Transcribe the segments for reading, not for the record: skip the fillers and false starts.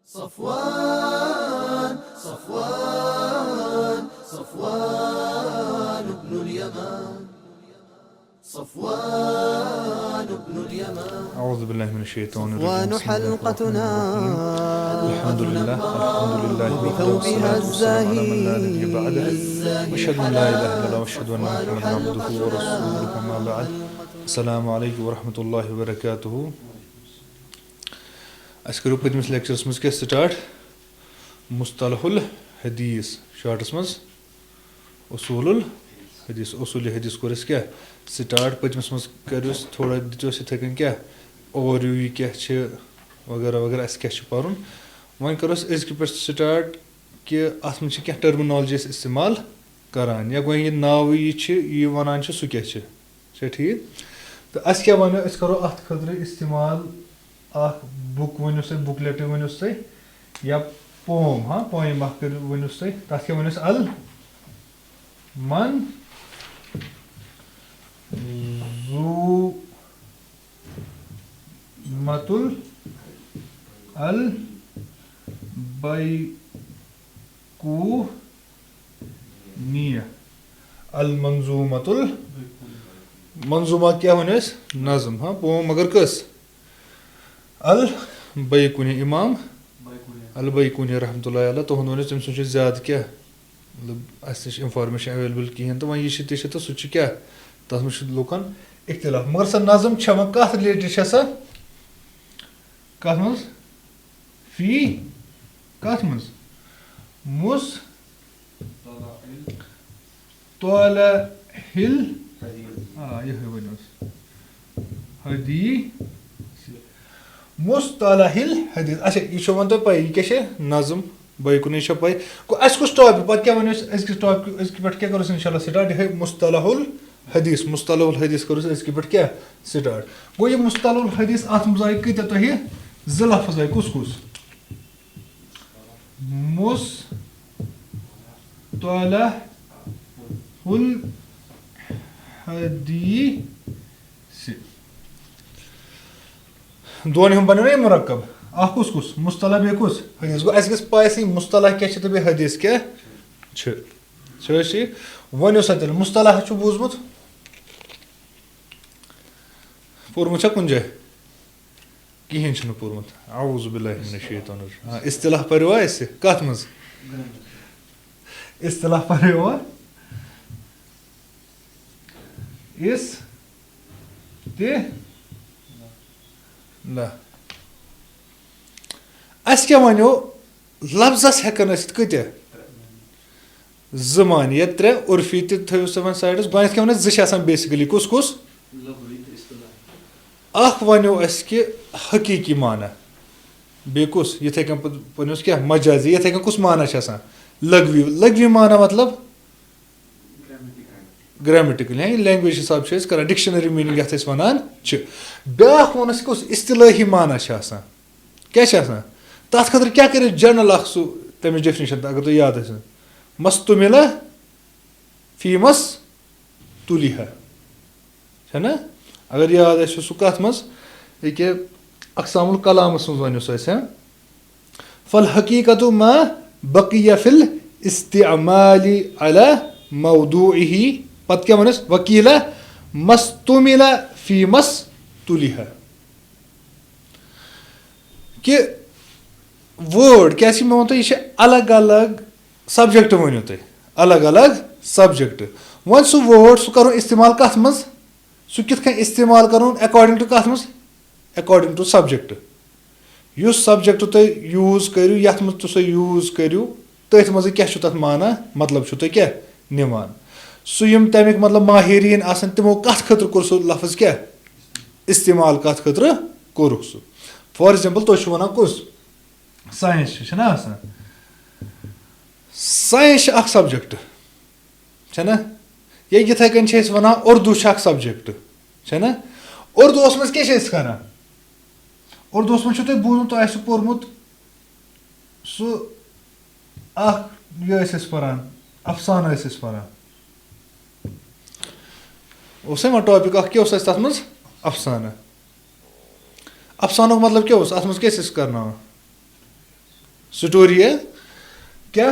صفوان صفوان صفوان ابن اليمان صفوان ابن اليمان أعوذ بالله من الشيطان صفوان الرجيم. حلقتنا الحمد لله بثوبها الذي بعده وأشهد أن لا إله إلا الله وأشهد أن محمدا عبده ورسوله أما بعد السلام عليكم ورحمة الله وبركاته. أسۍ کَرو پٔتمِس لیکچرس منٛز کیٛاہ سٹارٹ مُصطلح الحدیٖث شاٹس منٛز اصوٗل الحدیٖث اصوٗل حدیٖث کوٚر اَسہِ کیٛاہ سٹارٹ پٔتمِس منٛز کٔرِو اَسہِ تھوڑا دِژو اَسہِ یِتھَے کٔنۍ کیٛاہ اوٚوَر وِو یہِ کیٛاہ چھِ وغیرہ وغیرہ اَسہِ کیٛاہ چھُ پَرُن وۄنۍ کَرو أسۍ أزکہِ پٮ۪ٹھ سٹارٹ کہِ اَتھ منٛز چھِ کینٛہہ ٹٔرمِنالجی أسۍ اِستعمال کَران یا گوٚو یہِ ناوٕے یہِ چھِ یہِ وَنان چھِ سُہ کیٛاہ چھِ ٹھیٖک تہٕ أسۍ کیٛاہ وَنو أسۍ کَرو اَتھ خٲطرٕ اِستعمال اَکھ بُک ؤنِو سا بُکلٮ۪ٹٕے ؤنِوُس تُہۍ یا پوم پویِم اَکھ کٔرِو ؤنِوُس تُہۍ تَتھ کیٛاہ ؤنِو أسۍ من زوٗ متُل البیکوٗنیہ المنظوٗمتُل منظوٗما کیٛاہ وَنو أسۍ نظم پوم مگر کٔژ البیکوٗنیہ اِمام البیکوٗنیہ رحمتہ اللہ علیہ تُہُنٛد ؤنِو تٔمۍ سُنٛد چھُ زیادٕ کیٛاہ مطلب اَسہِ نِش اِنفارمیشَن ایویلیبٕل کِہیٖنۍ تہٕ وۄنۍ یہِ چھِ تہِ چھِ تہٕ سُہ تہِ چھُ کیٛاہ تَتھ منٛز چھُ لُکَن اِختِلاف مگر سۄ نظم چھےٚ وۄنۍ کَتھ رِلیٹِڈ چھےٚ سۄ کَتھ منٛز فی کَتھ منٛز مُصطلحِل یِہوٚے ؤنِوُس حدیٖث مُصطلحِل حدیٖث اچھا یہِ چھو وۄنۍ تۄہہِ پَیی یہِ کیٛاہ چھِ نظم بیکوٗنیہ چھےٚ پَے گوٚو اَسہِ کُس ٹاپِک پَتہٕ کیٛاہ وَنو أسۍ أزکِس ٹاپِک أزکہِ پٮ۪ٹھ کیٛاہ کَرو أسۍ اِنشاء اللہ سٹاٹ یِہوٚے مُصطلح الحدیٖث مُصطلح الحدیٖث کَرو أسۍ أزکہِ پٮ۪ٹھ کیٛاہ سٹاٹ گوٚو یہِ مُصطلح الحدیٖث اَتھ منٛز آیہِ کۭتیاہ تۄہہِ 2 لفظ آیہِ کُس کُس مُصطلح الحدیٖث دۄن ہُنٛد بَنیو نا یہِ مُرکب اَکھ کُس مُصطلح بیٚیہِ کُس حدیٖث گوٚو اَسہِ گژھِ پَے آسٕنۍ مُصطلح کیٛاہ چھِ تہٕ بیٚیہِ حدیٖث کیٛاہ چھِ حظ ٹھیٖک ؤنِو سا تیٚلہِ مُصطلح چھُ بوٗزمُت پوٚرمُت چھا کُنہِ جایہِ کِہیٖنۍ چھُنہٕ پوٚرمُت اعوذ باللہ من الشیطان الرجیٖم اِصطلاح پَریوا اَسہِ کَتھ منٛز اِصطلاح پَریوا نہ اَسہِ کیٛاہ وَنیو لفظس ہٮ۪کان ٲسِتھ کۭتیاہ 2 معنی یا 3 عُرفی تہِ تھٲیِو سا وۄنۍ سایڈَس گۄڈنٮ۪تھ کیٛاہ وَنو 2 چھِ آسان بیسِکٔلی کُس اَکھ وَنیو اَسہِ کہِ حقیٖقی معنی بیٚیہِ کُس یِتھَے کٔنۍ وَنیوس کیٛاہ مجازی یِتھَے کٔنۍ کُس معنی چھِ آسان لغوی معنی مطلب گرٛیمِٹِکَل یہِ لینٛگویج حِساب چھِ أسۍ کَران ڈِکشنٔری میٖنِنٛگ یَتھ أسۍ وَنان چھِ بیٛاکھ ووٚن اَسہِ کُس اِصطلٲحی معنی چھِ آسان کیٛاہ چھِ آسان تَتھ خٲطرٕ کیٛاہ کٔرِو جَنرَل اَکھ سُہ تَمِچ ڈٮ۪فنِشَن اگر تۄہہِ یاد آسِوٕ مَستُمِلا فی مَستُلِحا چھَنا اگر یاد آسِوٕ سُہ کَتھ منٛز ییٚکیٛاہ اقسام الکلامَس منٛز وَنیو سُہ اَسہِ فالحقیٖقتُ ما بقیہ فی الاستعمالِ علی موضوعہ پَتہٕ کیٛاہ وَنو أسۍ وکیٖلا مَستُمِلا فی مَستُلِحا کہِ وٲڈ کیٛازِکہِ مےٚ ووٚن تۄہہِ یہِ چھِ الگ الگ سبجَکٹ ؤنِو تُہۍ الگ الگ سبجَکٹ وۄنۍ سُہ وٲڈ سُہ کَرُن اِستعمال کَتھ منٛز سُہ کِتھ کٔنۍ اِستعمال کَرُن اٮ۪کاڈِنٛگ ٹُہ کَتھ منٛز اٮ۪کاڈِنٛگ ٹُہ سبجَکٹ یُس سبجَکٹ تُہۍ یوٗز کٔرِو یَتھ منٛز تُہۍ سُہ یوٗز کٔرِو تٔتھۍ منٛزٕے کیٛاہ چھُ تَتھ معنی مطلب چھُو تُہۍ کیٛاہ نِوان سُہ یِم تَمِکۍ مطلب ماہریٖن آسان تِمو کَتھ خٲطرٕ کوٚر سُہ لفظ کیٛاہ اِستعمال کَتھ خٲطرٕ کوٚرُکھ سُہ فار اٮ۪گزامپٕل تُہۍ چھُو وَنان کُس ساینس چھُنہ آسان ساینس چھِ اَکھ سبجَکٹ چھَنا یا یِتھَے کٔنۍ چھِ أسۍ وَنان اُردو چھِ اَکھ سبجَکٹ چھَنا اُردوٗوَس منٛز کیٛاہ چھِ أسۍ کَران اُردوٗوَس منٛز چھُو تۄہہِ بوٗزمُت تۄہہِ آسِوُ پوٚرمُت سُہ اَکھ یہِ ٲسۍ أسۍ پَران اَفسانہٕ ٲسۍ أسۍ پَران اوس نہ وۄنۍ ٹاپِک اَکھ کیٛاہ اوس اَسہِ تَتھ منٛز اَفسانہٕ اَفسانُک مطلب کیٛاہ اوس اَتھ منٛز کیٛاہ ٲسۍ أسۍ کَرناوان स्टोरी है क्या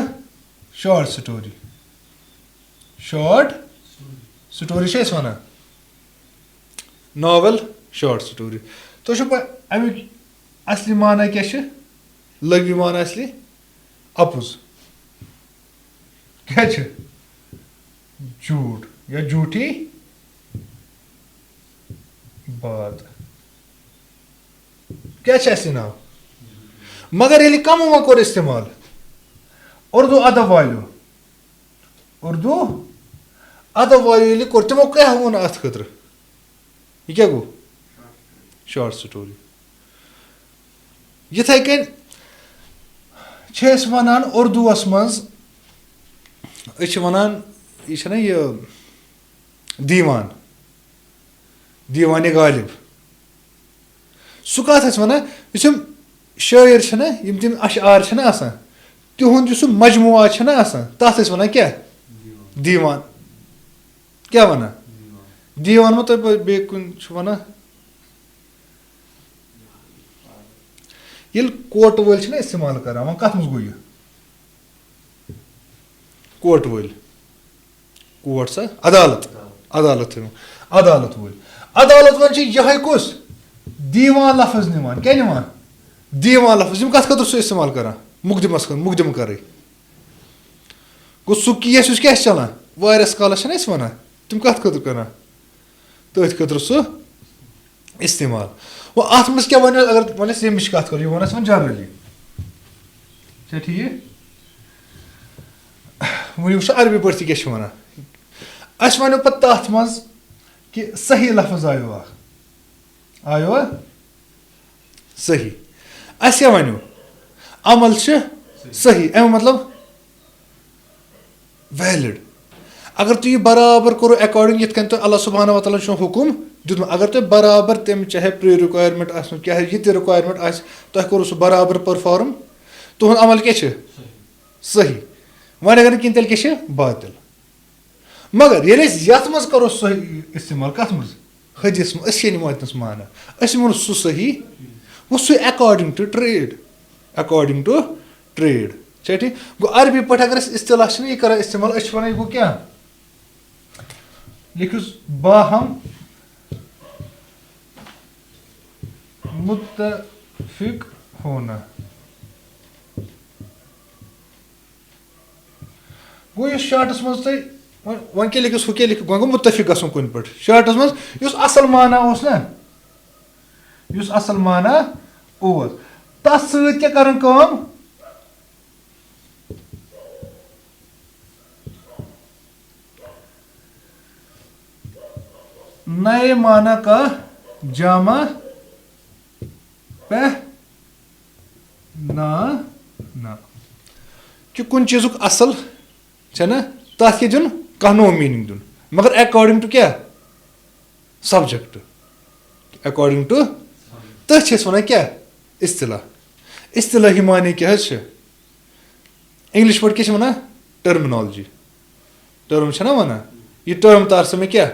शॉर्ट स्टोरी शॉर्ट स्टोरी छे वनान नॉवल शॉर्ट स्टोरी तो अमिक असली माना क्या लघवी माना असली अपुज क्या झूठ या झूठी बात क्या नाव मगर ये कम वो कोर इस्तेमाल उर्दू अदब वालो उर्दू अदब वालो कोर तमो क्या वो अत खतर यह क्या गो शॉर्ट स्टोरी यथे कन वनान उर्दूस मज वनान यह दीवान दीवान गालिब सह कत वनान शायर तम अशार तिहुंद मजमुआ तथ वनान क्या दीवान क्या वनान दीवान मा तुम बे कुन वनान ये कोट वल इस्तेमाल कर वह कत मज गो यह कोट वल कोट सा अदालत अदालत अदालत वल अदालत वन यह कुस दीवान लफज निवान क्या निवान दीवान लफज कत खतर सह इस्तेमाल कर मुकदमस मुकदम कर गो सह केस क्या चलान वारिस कालस वनान तुम कत खतर कर तथ खतर सह इस्तेमाल वो अत मज क्या वन अगर वन यमिच कत कर वन वन जनरली क्या ठीक वो अरबी पे क्या वनान अस वो पे तथ मज कि सही लफज आयो आयो सही अस क्या वनो अमल सही अम मतलब वैलिड अगर तुम यह बराबर करो अकॉर्डिंग ये तो अल्लाह सुब्हाना व तआला हुकुम दुत अगर तुम बराबर तम चाहे प्री रिक्वायरमेंट क्या यह रिक्वायरमेंट तुम करो सह बराबर परफॉर्म तुहद अमल क्या सही वन अगर कहें तेल क्या बातिल मगर ये मज करो सही इस्तेमाल कत मज हदीस मत माना वो सह सही वो सह अकॉर्डिंग टू ट्रेड चा ठीक गो अरबी पे अगर इस्तिलाह यह कर इस्तेमाल वन गो क्या लिखुस बाहम मुत्तफिक होना गो इस शार्टस मज तुम वन क्या लिखुस क्या लिख गो मुत्तफिक गो कुन पे शार्टस मज असल माना ना असल माना तथ सत क्या कर नए माना का जामा ना कि कुन चीज़ असल ना तथ क्या दिन कह नो मीनिंग दिन मगर अकॉर्डिंग टू क्या सब्जेक्ट अकॉर्डिंग टू तथ वन क्या इस्तिलाह इस्तिलाही माने क्या इंग्लिश पे क्या वन टर्मिनोलॉजी टर्म ना वन यह टर्म तार से में क्या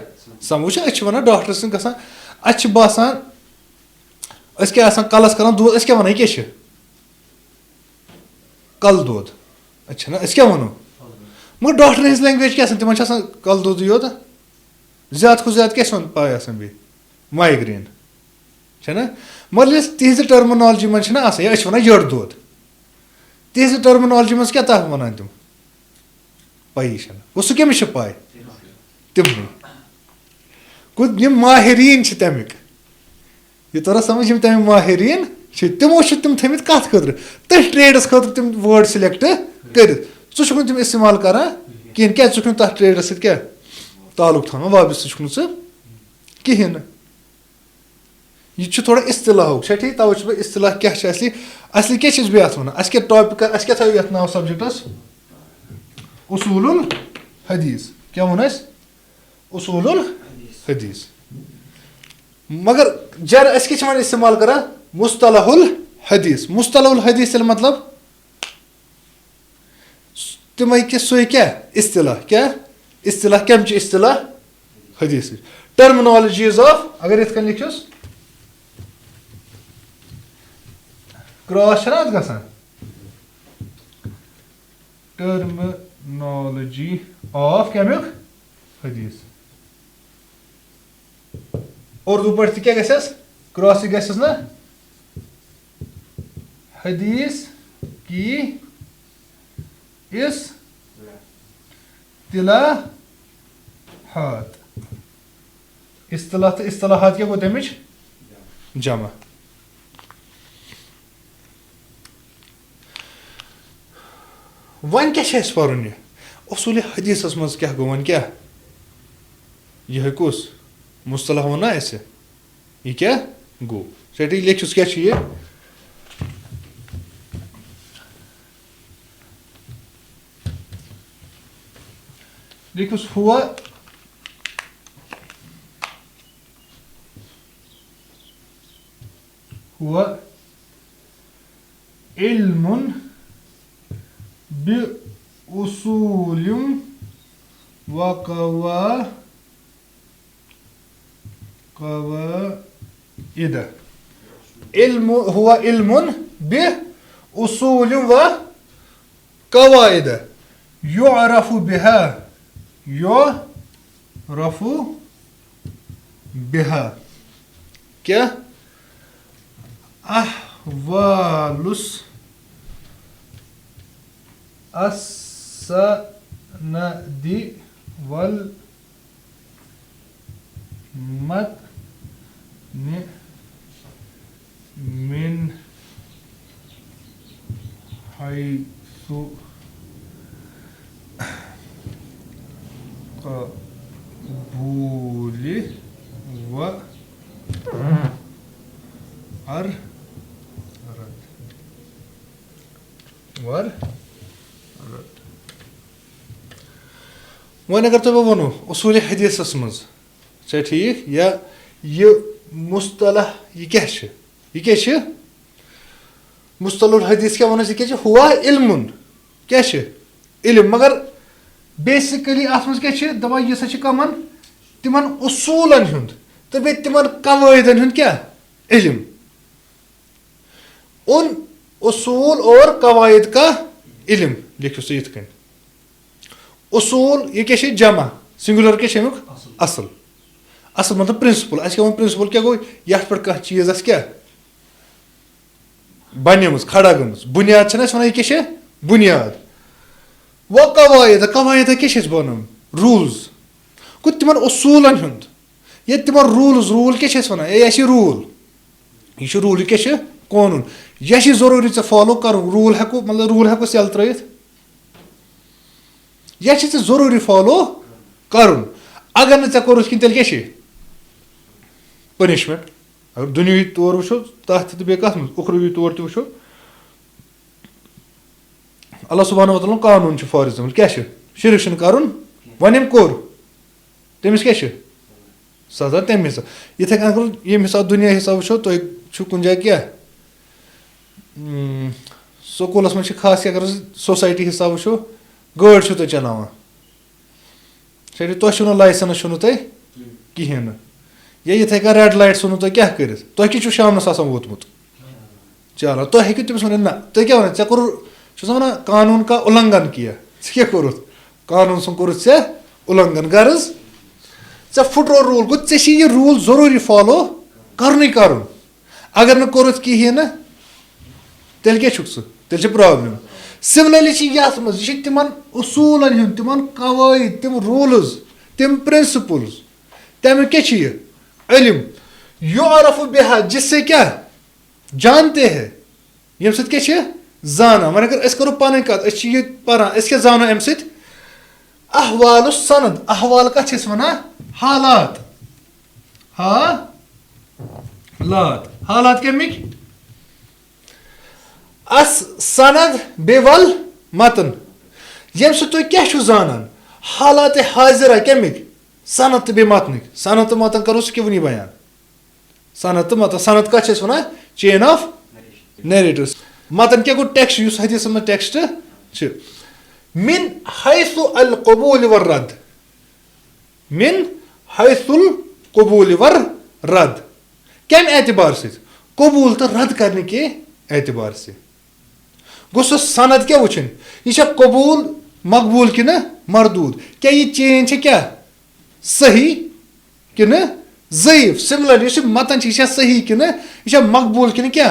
समझ वन डॉक्टर सन गसान बासान क्या कलस कर दो क्या वन क्या कल दोद अच्छा ना क्या वनो मगर डॉक्टर हज लैंग्वेज क्या तिम कल दोद योत ज्यादा खुद ज्यादा क्या पाए बे माइग्रेन ना मगर तिज टर्मिनोलॉजी मन वन यड़ दोद तिज टर्मिनोलॉजी मज क्या तथ वन तुम पी वो सह कमिस पाए तिमन कुछ माहरीन तमिक यह तोरा समझ तम माहरीन तमो तम थमित कत खतर तथ ट्रेडस खतर तम वर्ड सिलेक्ट कर तुम इस्तेमाल कर कहें क्या तथ ट्रेडस क्या ताल्लुक थोड़ा वाबस्त कहें यह थोड़ा इस्तिलाह ठीक तवे बह इस्तिलाह क्या असली क्या बे वन क्या टॉपिक क्या थो ये नाव सब्जेक्टस उसूलुल हदीस क्या वो उसूलुल हदीस मगर जर क्या इस्तेमाल कर मुस्तलहुल हदीस मतलब तम सो क्या इस्तिलाह कम इस्तिलाह हदीस टर्मिनोलॉजीज ऑफ अगर ये लिखस क्रॉस गसान टर्मिनोलॉजी ऑफ कमिक हदीस उर्दू पढ़ क्या गस क्रॉस गस ना हदीस की इस इस्तिलाहात इस्तिलाह तो इस्तिलाहात क्या गो तमिच जमा वन क्या पर्न यह उसूल हदीस मज क्या गो वन क्या यह कुस मुस्तलाह वना ऐसे ये क्या गो सेठी लेखुस क्या ये लिखुस हुआ इल्मुन बिउसूलिम व कवाइद हुआ इल्मुन बिउसूलिम व कवाइद युअरफु बिहा क्या अहवालुस अस्सनदी वल मतन मिन हैसु कबूल व वन अगर तुम वनो उसूल हदीस मज ठीक या यह मुस्तलह यह क्या मुस्तलह हदीस क्या वन यह हुआ इल्मुन क्या इल्म मगर बेसिकली अत मज क्या दपान यह कमन तिमन उसूलन हुंद तो बे तिमन कवायदन हुंद क्या इल्म उन उसूल और कवायद का इल्म लिखो सो इत कन उसूल ये क्या जमा सिंगुलर क्या असल असल मतलब प्रिंसिपल प्रिंसिपल क्या गो ये पे कह चीज क्या बन खड़ा गम बुनियाद वन क्या बुनियाद वो कवायद क्या बन रूल्स गो तिमन उसूलन हुंद ये तिमन रूल क्या वन यह रूल यह रूल क्या कानून यह जरूरी फॉलो कर रूल हेको मतलब रूल हेको सेल त्रयित यह जरूरी फॉलो कर अगर ना कोरुस कि तेल क्या पनिशमेंट अगर दुनियावी तौर वो तथ तो बे कथ उखरवी तौर तो वो अल्लाह सुब्हानहु व तआला कानून फॉर एग्जाम्पल क्या शिरक कर वन कोर तमिस क्या सजा तम हिसाब इथे अगर ये हिसाब दुनिया हिसाब वो तुम कुन जाए क्या स्कूलस मज खास अगर सोसाइटी हिसाब वो गाड़ तुम चलावान तुम लाइसेंस तुम कहें या इथे कन रेड लाइट वो तुम क्या कर तुम क्या शामस वोतमुत चलो तुम हेको तमिस वन ना तुम क्या वन ऐ वन कानून का उल्लंघन किया क्या कोरुत कानून सुन कोरुत ऐ उल्लंघन गर्ज ऐ फुटरो रूल गो ये रूल जरूरी फॉलो करने कर अगर न कोरुत कहें तेल क्या तेल प्रॉब्लम सिमिलरली यथ मज यह तिमन उसूलन हुंद तिमन कवायद तिम रूल्स तिम प्रिंसिपल्स तमिक क्या इल्म युअरफु बिहा जिससे क्या जानते हैं यम सत क्या जाना वन अगर करो पन कत पान क्या जानो अम सत अहवाल सनद अहवाल कत वन हालात हालात कमिक अस सनद बेवल मतन यम तुम क्या जानान हालात हाजिरा कमिक सनद तो बे मतन सनद तो मतन करो सह वनी बयान सनद तो मतन सनद कत वन चेन ऑफ नैरेटिव्स मतन क्या गो टेक्स्ट उस हदीस में टेक्स्ट मिन हैसु अल कबूल वर रद मिन हैसुल कबूल वर रद कम एतबार से कबूल तो रद्द करने के एतबार से गोस सनद क्या वुचन यह कबूल मकबूल कि मरदूद क्या ये चेन क्या सही कि ज़ईफ सिमिलरली मतन यह सही कि यह मकबूल कि क्या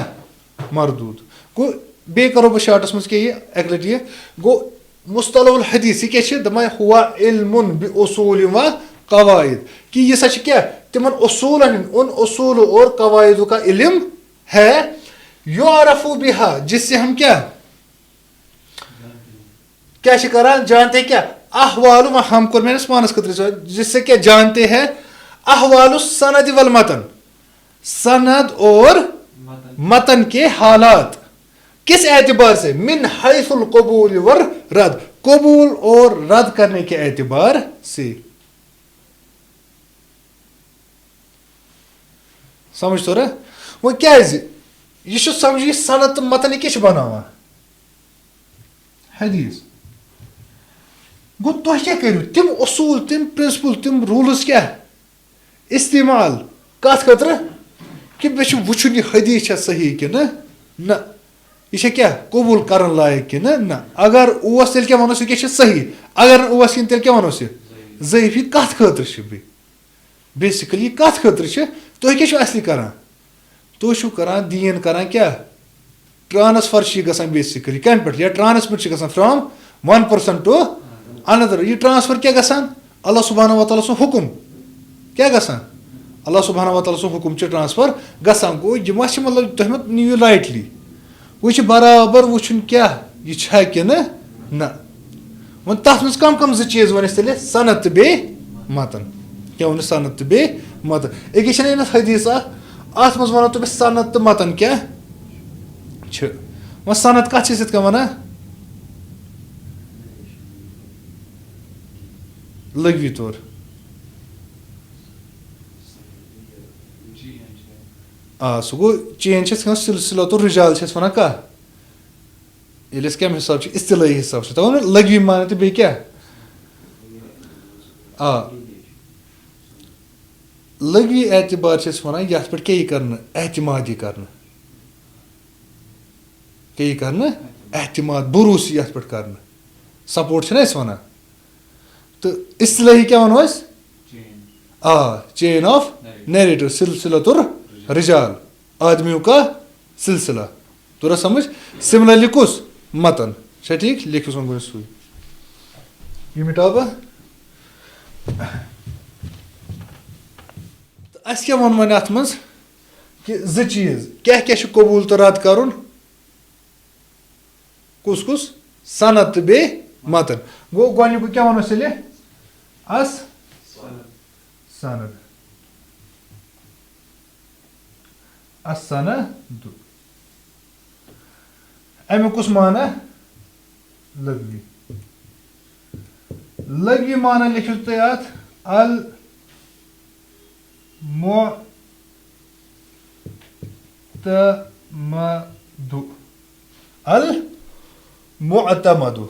मरदूद गो बे करो बह शार्टस मज क्या अक लटि गो मुस्तलहुल हदीस यह क्या दपान हुआ इल्मुन बिउसूल व कवाइद कि यह सा क्या तिमन उसूलन उन उसूल और कवाइदों का इल्म है युअरफु बिहा जिससे हम क्या करा जानते हैं क्या अहवाल हम को मैंने पानस खतर जिससे क्या जानते हैं अहवाल सनद वल मतन सनद और मतन के हालात किस एतबार से मिन हैसुल कबूल वर रद कबूल और रद्द करने के एतबार से समझ तो रहा वो क्या यह समझ सनद तो मतन क्या बनावा हदीस गो तुह क्या करू तिम उसूल तिम प्रिंसिपल तिम रूल्स क्या इस्तेमाल कत खतर कि मे वुचन यह हदीस सही कि न यह क्या कबूल कर लायक कि न अगर ओस तेल क्या वनो क्या सही अगर ओस तेल क्या वनो ज़ईफ यह कत खतर बेसिकली कत खतर तुह क्या असली करान तुह करान दीन करान क्या ट्रांसफर गसान बेसिकली कम पे या ट्रांसमिट गसान from one person to another यह ट्रांसफर क्या गसान अल्लाह सुब्हानहु व तआला सुन हुकुम क्या गसान अल्लाह सुब्हानहु व तआला सुन हुकुम ट्रांसफर गसान गो यह मतलब तुम मत नीव लाइटली वह बराबर वुचन क्या यह कि न वो तथ मज कम कम चीज वन तेल सनद तो बे मतन क्या वन सनद तो बे मतन अके हदीस अत मज वन तुम सनद तो मतन क्या वह सनद कत वन लगवी तौर सह गो चेन सिलसिला तो रिजाल वन कह ये कम हिसाब इस्तिलाही हिसाब से तब लगवी मान तो बे क्या लगवी एतबार वन ये पे क्या कर एतमादी कर क्या कर एतमाद भरोस ये पे कर सपोर्ट वन तो इस्तिलाही क्या वनो चेन ऑफ नैरेटिव सिलसिलतुर रिजाल आदमियों का सिलसिला तुरा समझ सिमिलरली कुस मतन ठीक लिखो सुन सुई ये मिटाओ अस क्या वन अत मज कि ज चीज क्या क्या कबूल तो रद्द कर कुस कुस सनद तो बे मतन गो गो क्या वनो सिले अस सनद असनद अमे कुस माना लगवी लगवी माना लिखो तुम अत अल मुअतमदु अल मुअतमदु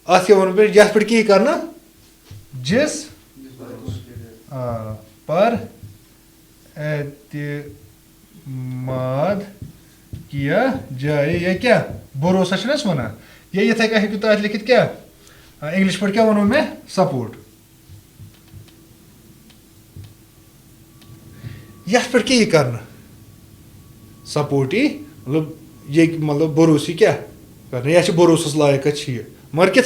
अत क्या वन पे यथ पे क्या करना जिस पर एतमाद किया जाए या क्या भरोसा वन या ये हेकु लिखित क्या इंग्लिश पे क्या वनो मैं सपोर्ट यथ पे क्या करना सपोर्ट ही मतलब भरोसे क्या करना यह भरोसस लायक मगर कित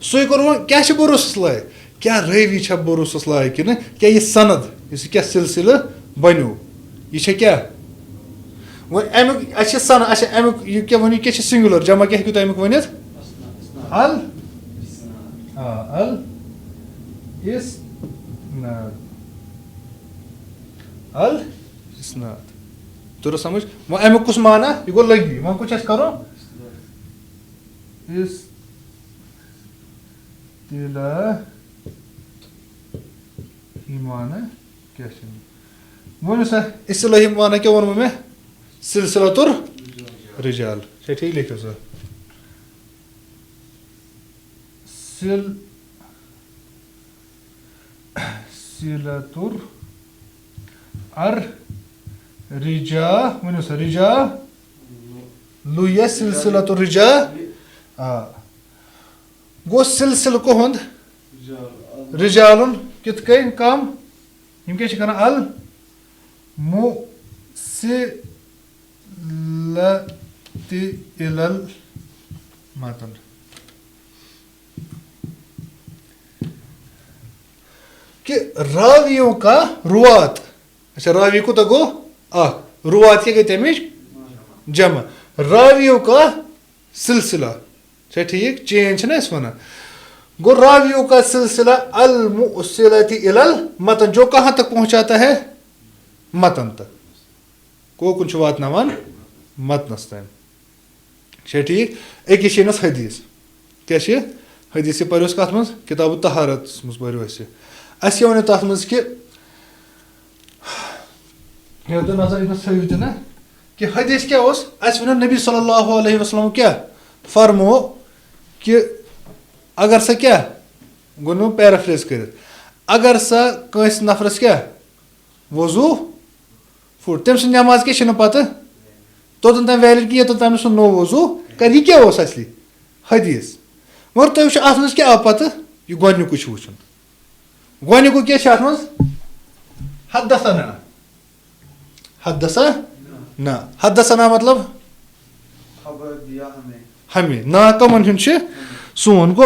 सो क्या भरोसस लायक क्या रवी भरोसस लायक कि क्या यह सनद क्या सिलसिल बनो यह क्या वो अमुक सन अमुक यह क्या वन क्या सिंगुलर जमा क्या हेकु अमुक वन अल अल इस्नाद अल इस्नाद तुर समझ वो अमुक कुस माना यह गो लगवी वो कुछ करो इस माना क्या वो सा इस्तिलाही माना क्या वन मैं सिलसिलतुर रिजाल ठीक लिखो सर सिलतुर अर रिजा वन सर रिजा लुया सिलसिला तो रिजा गो सिलसिल कोहंद रिजालुन कित कन कम यम क्या करना अल मुसिलति इलल मतन कि रावियों का रुवात अच्छा रावी को तो गो रुवात क्या कहते हैं जमा रावियों का सिलसिला अच्छा ठीक चेंज ना इस वना गो रावियों का सिलसिला अल मुसिलति इलल मतन जो कहां तक पहुंचाता है मतन तक को कुछ बात ना वन मतनस तम अच्छा ठीक एक हदीस क्या हदीस पो कत मज किताब तहारत मज पो अस वन तथ मज कि नजर थो ना कि हदीस क्या वो नबी सल्लल्लाहु अलैहि वसल्लम क्या फरमो कि अगर सा क्या गो पैराफ्रेज कर अगर सा कंस नफरस क्या वजू फुट तम सद नमाज क्या पत तोतन तम वैलिड कि तम सह नो वजू कर यह क्या असली हदीस मगर तुम अत मज क्या पत यह गोनुक वुचन गोनुक क्या अत मज हदसना हदसना हदसना मतलब हमें ना कमन हूं सोन गो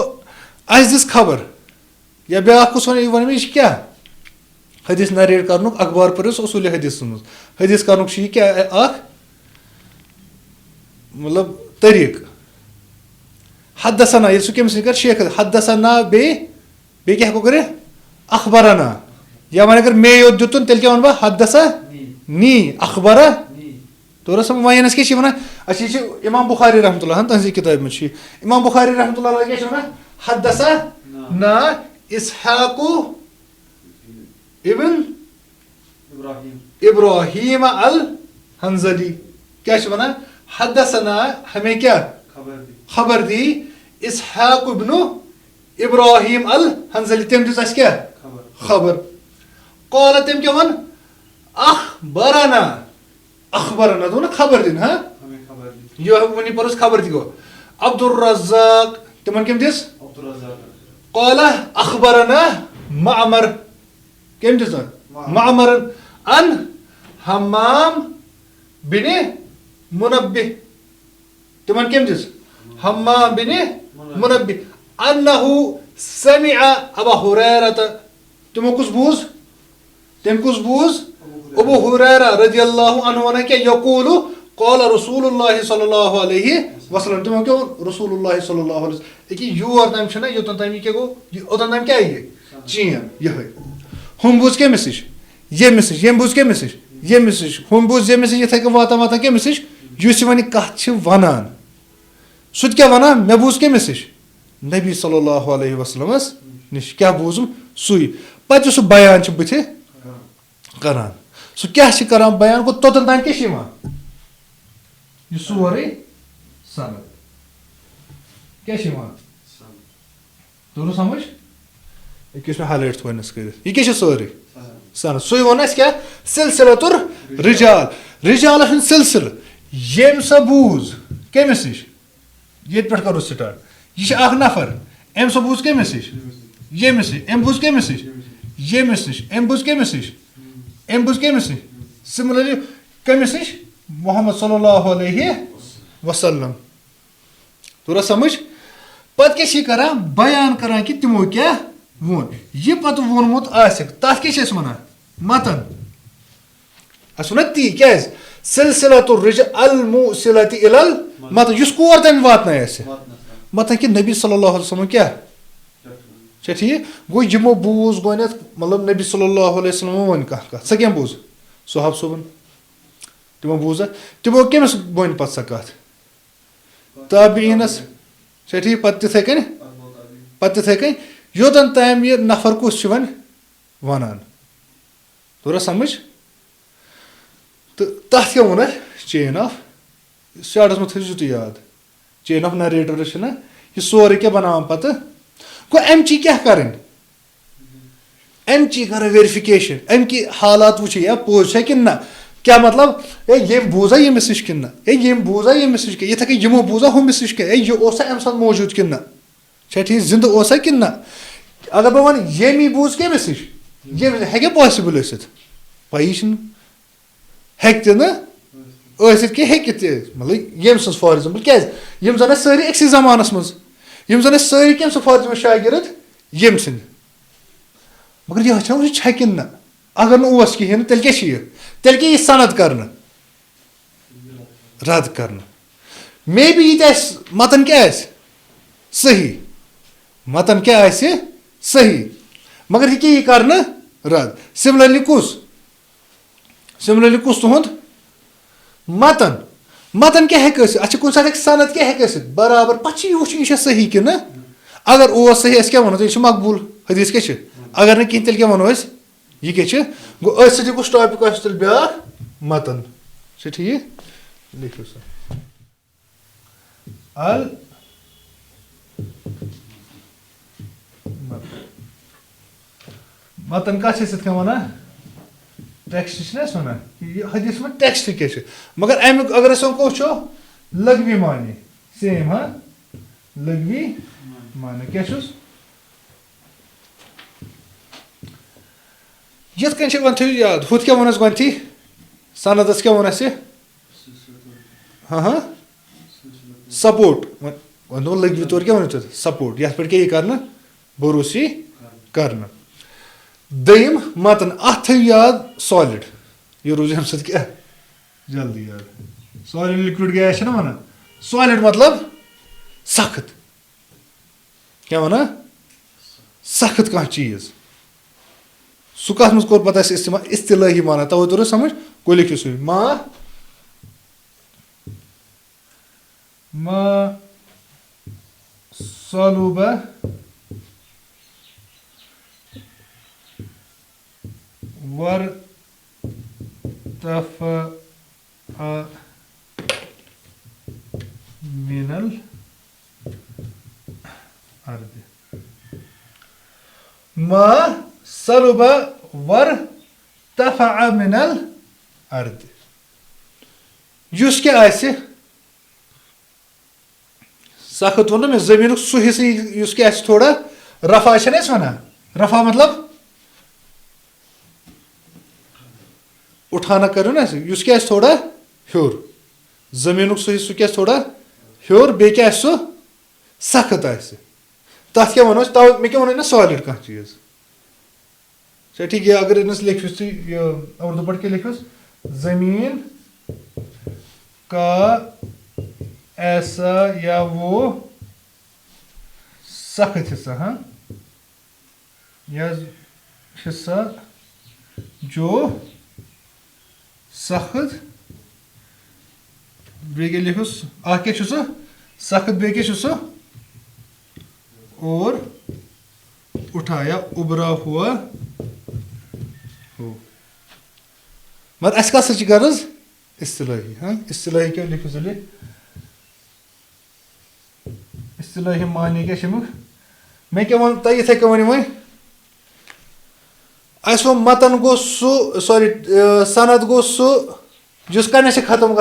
अस दिस खबर या ब्या कुछ वन वन यह क्या हदीस नरेट कर अखबार पर्स उसूल हदीस हदीस कर क्या मतलब तरीक हदसना ये कम कर शेख हदसना बे क्या हेको कर अखबरना या वन अगर मे योत दुतन तेल क्या वन बह हदसा नी अखबरा तो रसम वयनस क्या वन अच्छा इमाम बुखारी रहमतुल्लाह तहजी किताब में इमाम बुखारी रहमतुल्लाह क्या वन हदसा ना इसहाकु इब्न इब्राहिम अल हंजली क्या वन हदसना हमें क्या खबर दी इसहाक इब्न इब्राहिम अल हंजली तम दिस क्या खबर कौल तम क्या वन अखबरना अखबरना दो ना खबर दिन हाँ यो वनी परस खबर दी गो अब्दुल रज़्ज़ाक तमन कम दिस कौल अखबरना मामर कम दिस मामर अन हम्माम बिन मुनब्बिह तमन कम दिस हम्माम बिन मुनब्बिह अन्नहु समिअ अबू हुरैरा तुम कुछ बूझ तम कुछ बूझ अबू हुरैरा रज़ियल्लाहु अन्हु वन क्या यकूलु क़ाल रसूलुल्लाह सल्लल्लाहु अलैहि वसल्लम तुम क्या रसूलुल्लाह सल्लल्लाहु अलैहि वसल्लम कि योर तम छना योतन तम क्या गो ओतन तम क्या ये चीन यह हम बूझ के मैसेज ये मैसेज ये बूझ के मैसेज ये मैसेज हम बूझ ये मैसेज ये थे वाता वाता के मैसेज युस वन कथ वनान सु क्या वनान मे बूझ के मैसेज नबी सल्लल्लाहु अलैहि वसल्लम निश क्या बूझम सुई पत सु बयान बुथे करान सु क्या करान बयान गो तोतन तम क्या यह सोरे सनद क्या दोनों समझ एक हाईलाइट थोनस कर यह क्या सोरे सनद सु वन क्या सिलसिलतुर रिजाल रिजाल सिलसिल यम सा बूझ कमिस नश ये पे करो स्टार्ट यह नफर अम सा बूझ कमिस नश यमिस नश अम बूझ कमिस नश यमिस नश अम बूझ कमिस नश अम बूझ कमिस नश सिमिलरली कमिस नश मोहम्मद सल्लल्लाहु अलैहि वसल्लम तोरा समझ पत क्या करान बयान करान कि तिमो क्या वोन यह पत वोनमुत आसिक तथ क्या वन मतन अस वन ती क्या सिलसिलतुर रिजाल अल मुसिलति इलल मतन युस कोर तम वातन मतन कि नबी सल्लल्लाहु अलैहि वसल्लम क्या अच्छा ठीक गो यमो बूझ गोन मतलब नबी सल्लल्लाहु अलैहि वसल्लम वन कह स क्या बूझ सोहाब सोबन तमो बूझा तमो कमिस वन पत सा कथ ताबीनस अच्छा ठीक पत तिथे कन योतन तम यह नफर कुछ वन वनान तोरा समझ तो तथ क्या वन चेन ऑफ स्टार्टस में थो तो याद चेन ऑफ नरेटर ना यह सोरे क्या बना पत गो अमची क्या करें अमची कर वेरिफिकेशन अम की हालात वो या पोज है कि ना क्या मतलब ये बूजा यमिस नश किन ये बूजा यमिस नश ये थे यमो बूजा हुमिस नश ये ओसा अम साथ मौजूद किन ठीक जिंद ओसा किन अगर बह वन यमी बूज कमिस नश ये हे पॉसिबल पी हेक मतलब यम सज फॉर एग्जाम्पल क्या जन सारी अक्स जमानस मज जन सारी कम फॉर एग्जाम्पल शागिर्द यम सद मगर यह छा किन अगर नस कहें तेल क्या तेल क्या सनद कर रद्द कर मे बी ये मतन क्या सही मतन क्या सही मगर यह कर रद्द सिमिलरली कुस तुंद मतन मतन क्या अच्छा कुछ साथ सनद क्या बराबर पे वो यह सही कि अगर सही क्या वो तो यह मकबूल हदीस क्या अगर ना कहें तेल क्या वो यह क्या गो कुछ टॉपिक तेल ब्या मतन ठीक लिखो सा अल मतन कस वन टेक्स्ट वन हदीस में टेक्स्ट क्या मगर अमुक अगर वो लगवी मानी सेम हाँ लगवी मानी क्या ये वन थो याद हुत क्या वन गथी सनदस क्या वन हाँ हाँ सपोर्ट वन दो लगवी तौर क्या वन सपोर्ट ये पे क्या कर भरोसी कर दम मतन अथ याद सॉलिड ये रोज अम क्या जल्दी याद सॉलिड लिक्विड गैस ना वन सॉलिड मतलब सख्त क्या वन सख्त कह चीज सह कत मज कोर पता इस्तेमाल इस्तिलाही माना तवे तोर समझ गो लिखियो सह मा सलुबा वरतफ़अ मिनल अर्द मा सलुबा वरतफ़अ मिनल अर्द क्या सख्त वो मे जमीन सह हिस्से क्या थोड़ा रफा वन रफा मतलब उठाना करो ना क्या थोड़ा हर जमीन सह हिस्से क्या थोड़ा हर बे क्या सह सख्त तथ क्या वो तव मे क्या वन ना सॉलिड कह चीज अच्छा ठीक है अगर लिखो उर्दू पढ़ के लिखो जमीन का ऐसा या वो सख्त हिस्सा हाँ या हिस्सा जो सख्त बे लिखो क्या सख्त बे क्या और उठाया उभरा हुआ हो मत अस कस गर्ज इस्तिलाही हाँ इस्तिलाही क्या लिखो चलिए इस्तिलाही मानी क्या मैं क्या वन तह इथे वन वो अस वो मतन गो सॉरी सनद गो जिस कनस खत्म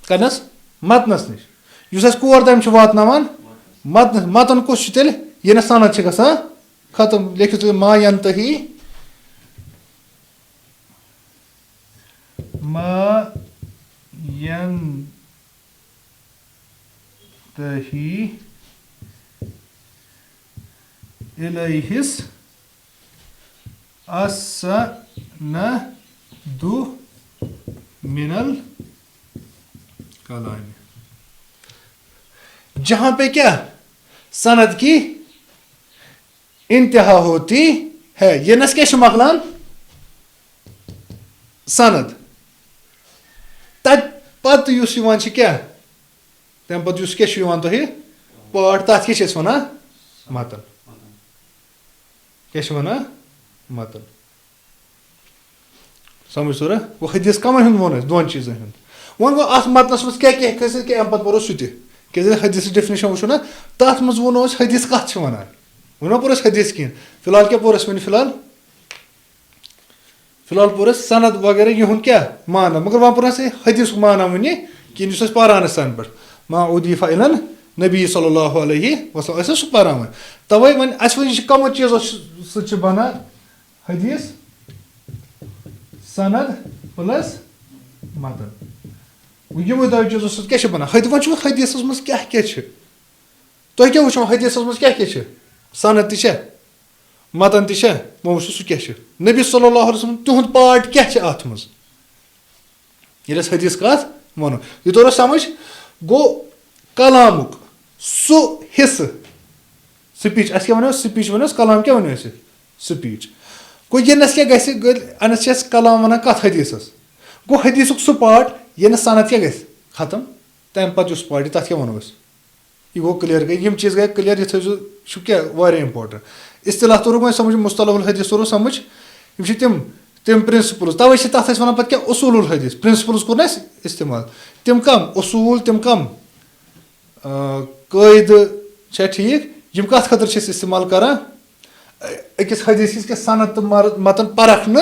गनस मतनस नश इस कोर तम वातनावान मतन कुछ तेल ये सनद गसान खत्म लिखित मा यंतही मा यंतही इलैहिस अस्सनदु मिनल कलाम जहां पे क्या सनद की इंतहा होती है ये नस क्या मकलान सनद तत पत क्या तम पत क्या तुह पाठ तथ क्या वन मतन क्या वन मतन समझ तो वो हदीस कमन वो दोन चीजन वो गो अत मतनस मज क्या खसित कि अम पे पो सह क्या हदीस डेफिनेशन वो ना तथ मज वो हदीस कत वन वो पोर हदीस कहें फिलहाल क्या पोरस वन फिलहाल फिलहाल पूरा सनद वगैरह यह क्या माना मगर वहाँ पूरा से हदीस माना वन कि पारान सन पे मा उदीफ़ा इलन नबी सल्लल्लाहु अलैहि वसल्लम सह पारान वन तवे वन कमो चीज़ों सह बना हदीस सनद प्लस मतन यमो दो चीज़ों सह क्या बना वन हदीस मज क्या तुम क्या वो हदीस मज क्या सनद तह मतन तह वो वो सह क्या नबी सल्लल्लाहु अलैहि वसल्लम तुहद पार्ट क्या अत मज ये हदीस कत वनो यह तोर समझ गो कलामुक सु हिस्स स्पीच अस क्या वो स्पीच वो कलाम क्या वो स्पीच गो यनस क्या अनस कलाम वन कत हदीस गो हदीस सह पार्ट ये सनद क्या खत्म तम पे पार्ट तथ क्या वो यह गो क्लियर गई यम चीज़ गए क्लियर ये थो क्या इंपॉर्टेंट इस्तिलाह तोर वो समझ मुस्तलहुल हदीस तोर समझ तम तम प्रिंसिपल्स तवे तथ वन पे क्या उसूलुल हदीस प्रिंसिपल्स कोर इस्तेमाल तम कम उसूल तम कम कायद ठीक यम कत खतर इस्तेमाल करान अकिस हदीस के सनद तो मतन परखन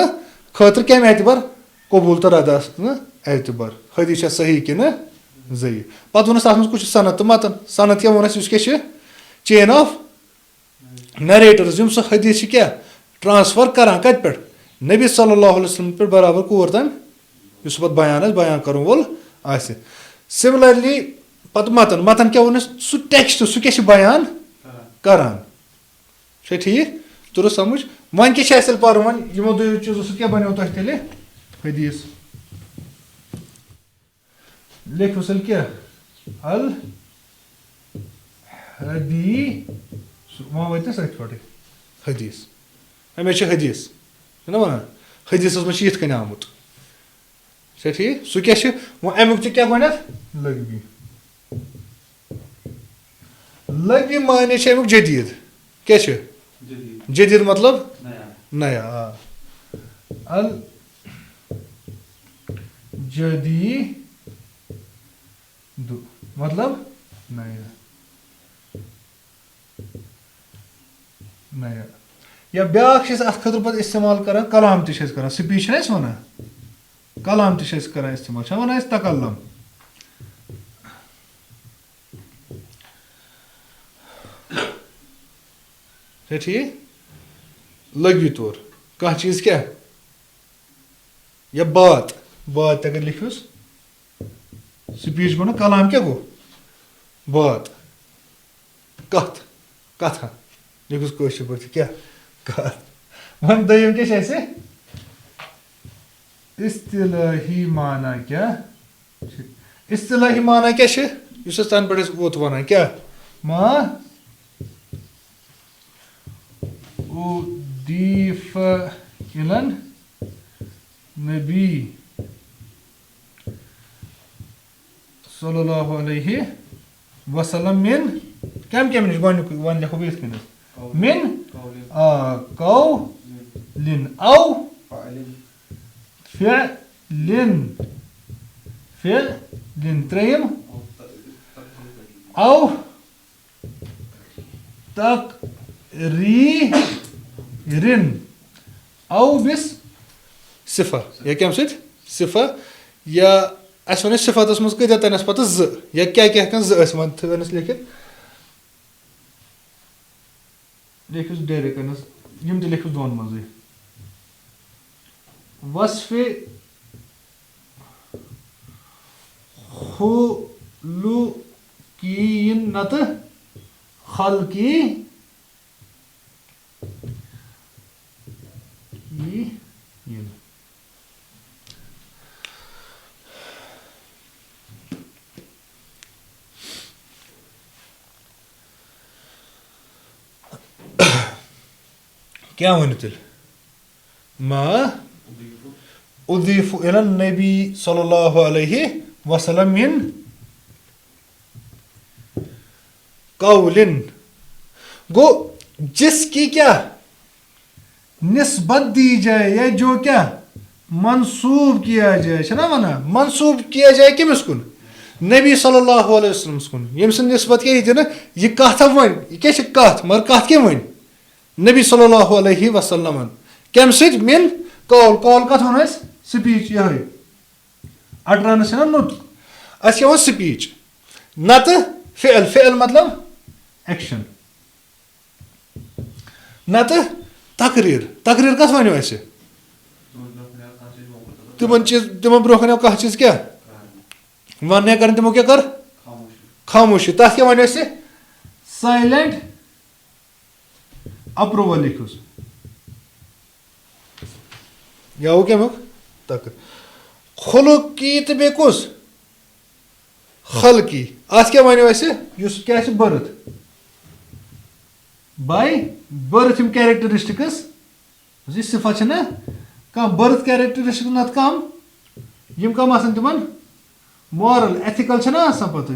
खतर कम एतबार कबूल तो रदा एतबार हदीस सही कि जयी पे वोनस तथ कुछ सनद तो मतन सनद क्या वोनस क्या चेन ऑफ नरेटर्स यम सह हदीस क्या ट्रांसफर करान कत पे नबी सल्लल्लाहु अलैहि वसल्लम पे बराबर कोर तम पे बयान कर वोल सिमिलरली पे मतन मतन क्या वोनस सह टेक्स्ट सह क्या बयान करान ठीक तुर समझ वन क्या पर वन यमो दो चीज़ों सह क्या बनो तुम तेल हदीस लिखो सल क्या अल हदीस वहाँ वो सत पे हदीस अमे हदीस ना वन हदीस मज ये आमुत ठीक सह क्या वो अमुक क्या लगवी लगवी माने अमुक जदीद क्या जदीद मतलब नया अल जदीद मतलब नया नया या ब्याक अत खतर पे इस्तेमाल कर कलाम कर स्पीच वन कलाम कर इस्तेमाल वन तकल्लम ठीक लगवी तौर कह चीज़ क्या या बात अगर लिखोस स्पीच बनो कलाम क्या गो बात कथ कथा लिखोस कशर पे क्या कथ वन दयम क्या इस्तिलाही माना क्या इस्तिलाही माना क्या तन पे वोत वन क्या मा उदीफ़ इलन नबी सल्लल्लाहु अलैहि वसल्लम मिन कम निश वन लिखो बह मिन कौलिन औ फ़िअलिन त्रेयम औ तक़रीरिन औ बिस सिफ़ा या क्या सिफ़ा या अस वन सिफ़ातस मज कत तनस पे या क्या क्या वन थस लिखित लिखुस डायरेक्ट यम लिखुस दोन मज वस्फ़े खुलुकीन नत खल्की क्या वन तेल मा उदीफ़ु इलन नबी सल्लल्लाहु अलैहि वसल्लम मिन कौलिन गो जिसकी क्या निस्बत दी जाए या जो क्या मंसूब किया जाए ना वना मंसूब किया जाए किमिस कुन नबी सल्लल्लाहु अलैहि वसल्लम कुन यम सन निस्बत क्या ये ना ये कथ वन ये क्या कथ मगर कथ क्या वन नबी सल्लल्लाहु अलैहि वसल्लम कम सिद मिन कॉल कॉल कत वन स्पीच ये अटरानस ना नुत अस वन स्पीच नत फेल फेल मतलब एक्शन नत तकरीर तकरीर कत वन तिम ब्रो कन कह चीज क्या वन कर तिमो क्या कर खामोशी तथ क्या वन साइलेंट अप्रूवल लिखुस या वो क्या तक खुलुकी तो बे कुस खलकी अत क्या वन क्या बर्थ बाय बर्थ यम कैरेक्टरिस्टिक्स सिफत ना कह बर्थ कैरेक्टरिस्टिक नत कम यम कम आसान तिमन मॉरल एथिकल ना आसान पत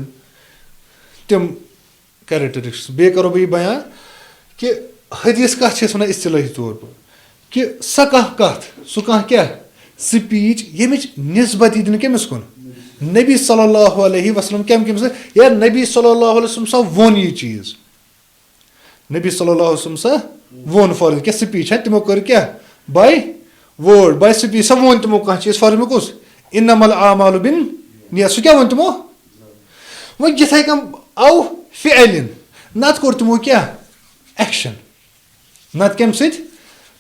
तिम कैरेक्टरिस्टिक्स बे करो बह बयान कि हदीस कत वन इस्तिलाही तौर पर कि सह कह सह क्या स्पीच यमिच निस्बत दिन कमिस कुन नबी सल्लल्लाहु अलैहि वसल्लम कम या नबी सल्लल्लाहु अलैहि वसल्लम सा वोन ये चीज नबी सल्लल्लाहु अलैहि वसल्लम सा वोन फॉर क्या स्पीच है तिमो कर क्या बाय वर्ड बाय स्पीच सा वोन तिमो कह चीज फॉर कुस इन्नमल आमालु बिन नियत सह क्या वोन तिमो वो यथे कम आव फिअलिन नत कोर तिमो क्या एक्शन नत कम सत